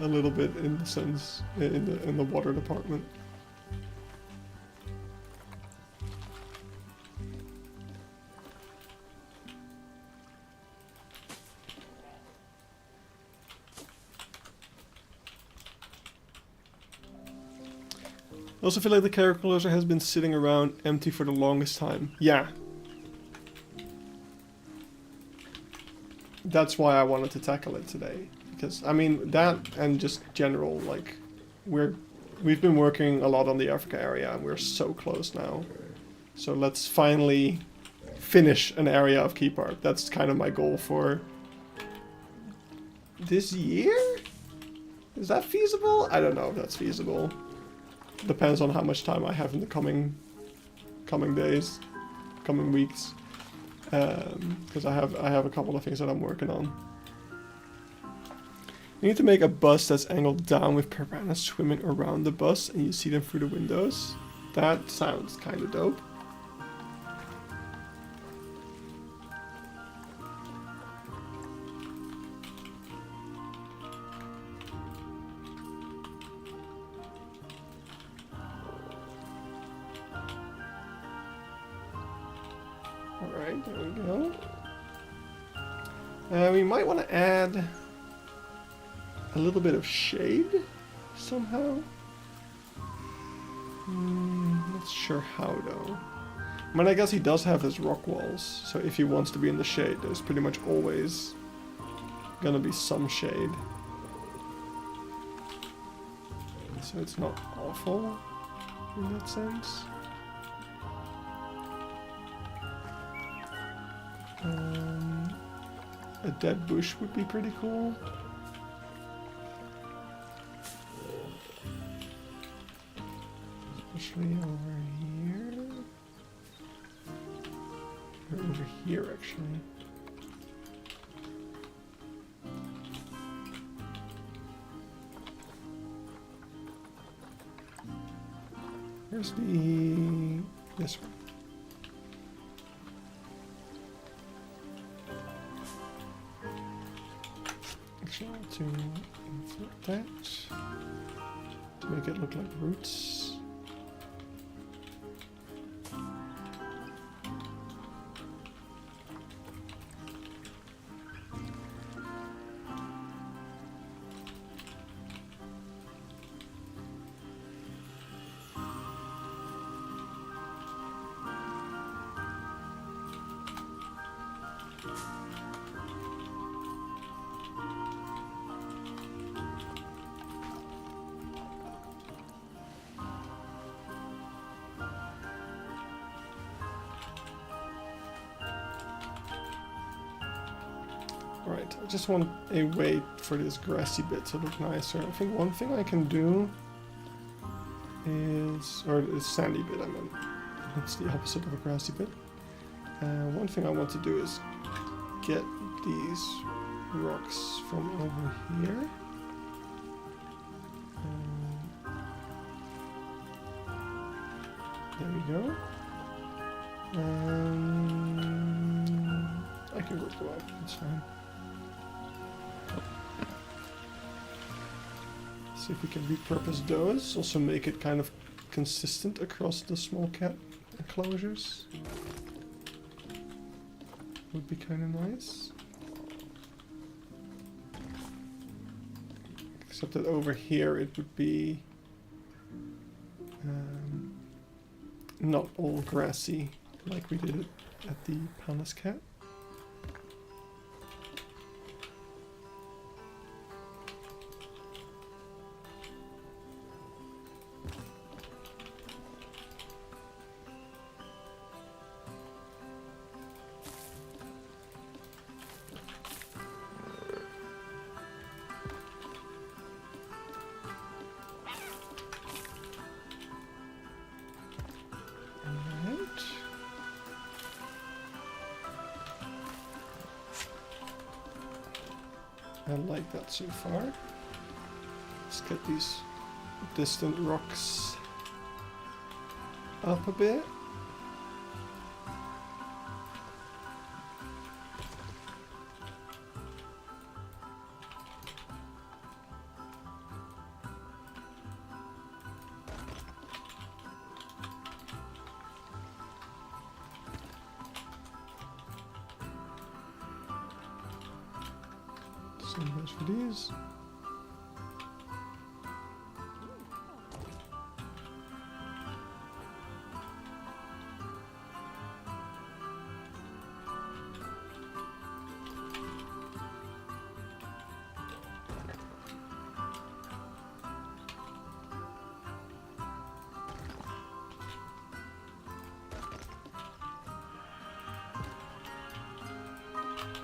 a little bit in the sense in the water department. I also feel like the Caracal has been sitting around empty for the longest time. Yeah. That's why I wanted to tackle it today. Because, I mean, that and just general, like, we've been working a lot on the Africa area and we're so close now. So let's finally finish an area of Keypark. That's kind of my goal for this year? Is that feasible? I don't know if that's feasible. Depends on how much time I have in the coming days, coming weeks. Because I have a couple of things that I'm working on. You need to make a bus that's angled down with piranhas swimming around the bus and you see them through the windows. That sounds kind of dope. Alright, there we go. We might want to add a little bit of shade somehow. Not sure how though. I mean, I guess he does have his rock walls, so if he wants to be in the shade, there's pretty much always gonna be some shade. So it's not awful in that sense. A dead bush would be pretty cool. Especially over here. Or over here, actually. Here's this one. Actually, I want to insert that to make it look like roots. Alright, I just want a way for this grassy bit to look nicer. I think one thing I can do is, or the sandy bit I meant, it's the opposite of a grassy bit. One thing I want to do is get these rocks from over here. There we go. I can go up, that's fine. See if we can repurpose those. Also make it kind of consistent across the small cat enclosures. Would be kind of nice. Except that over here it would be not all grassy like we did it at the Palace Cat. I like that so far. Let's get these distant rocks up a bit. So much for these.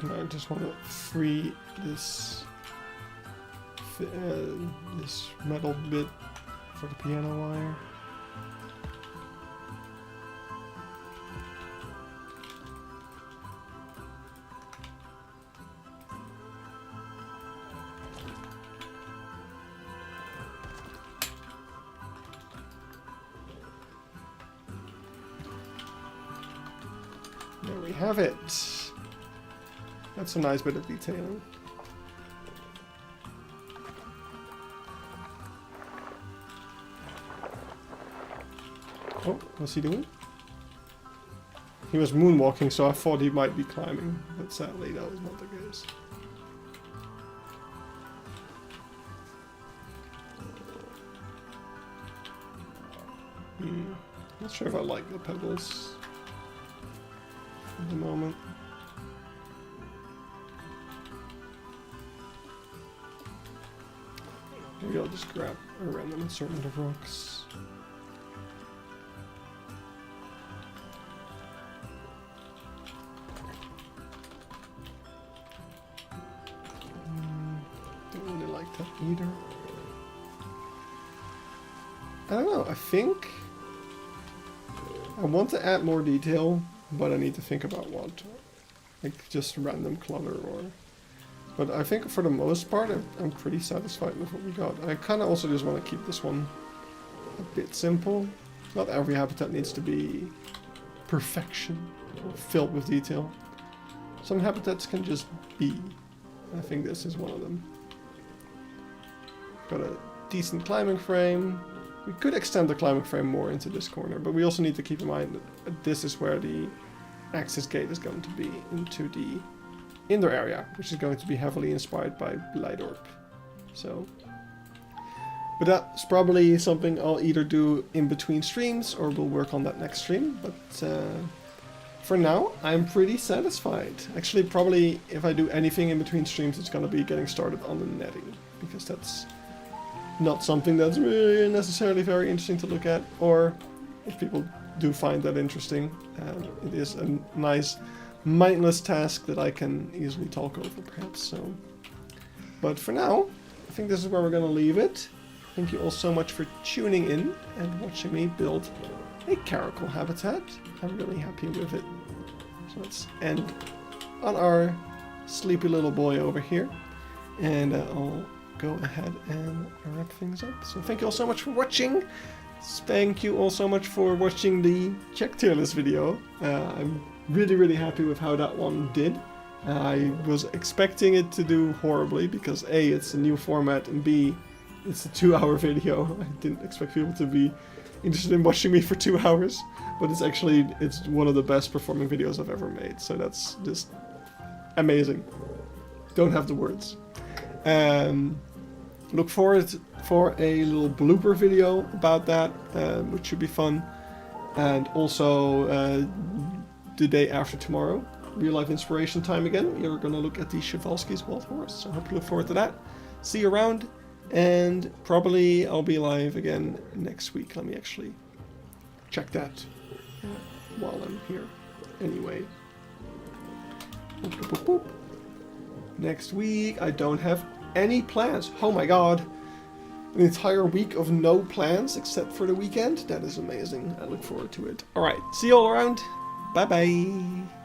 And I just want to free this this metal bit for the piano wire. There we have it. That's a nice bit of detailing. Oh, what's he doing? He was moonwalking, so I thought he might be climbing, but sadly that was not the case. Not sure if I like the pebbles at the moment. Maybe I'll just grab a random assortment of rocks. Don't really like that either. I don't know, I think I want to add more detail, but I need to think about what. Like just random clutter or... But I think for the most part I'm pretty satisfied with what we got. I kind of also just want to keep this one a bit simple. Not every habitat needs to be perfection or filled with detail. Some habitats can just be. I think this is one of them. Got a decent climbing frame. We could extend the climbing frame more into this corner, but we also need to keep in mind that this is where the access gate is going to be into the indoor area, which is going to be heavily inspired by Blightorp. So, but that's probably something I'll either do in between streams or we'll work on that next stream. But for now, I'm pretty satisfied. Actually, probably if I do anything in between streams, it's going to be getting started on the netting, because that's not something that's really necessarily very interesting to look at, or if people do find that interesting, it is a nice mindless task that I can easily talk over, perhaps. So, but for now, I think this is where we're going to leave it. Thank you all so much for tuning in and watching me build a Caracal Habitat. I'm really happy with it. So let's end on our sleepy little boy over here, and I'll go ahead and wrap things up. So thank you all so much for watching. Thank you all so much for watching the Check Tier List video. I'm really happy with how that one did. I was expecting it to do horribly because A, it's a new format, and B, it's a 2-hour video. I didn't expect people to be interested in watching me for 2 hours, but it's one of the best performing videos I've ever made, so that's just amazing. Don't have the words. Look forward for a little blooper video about that, which should be fun. And also the day after tomorrow, real life inspiration time again. You're going to look at the Przewalski's Wild Horse, so I hope you look forward to that. See you around, and probably I'll be live again next week. Let me actually check that while I'm here. Anyway. Boop, boop, boop, boop. Next week, I don't have any plans. Oh my god. An entire week of no plans except for the weekend? That is amazing. I look forward to it. Alright, see you all around. Bye bye.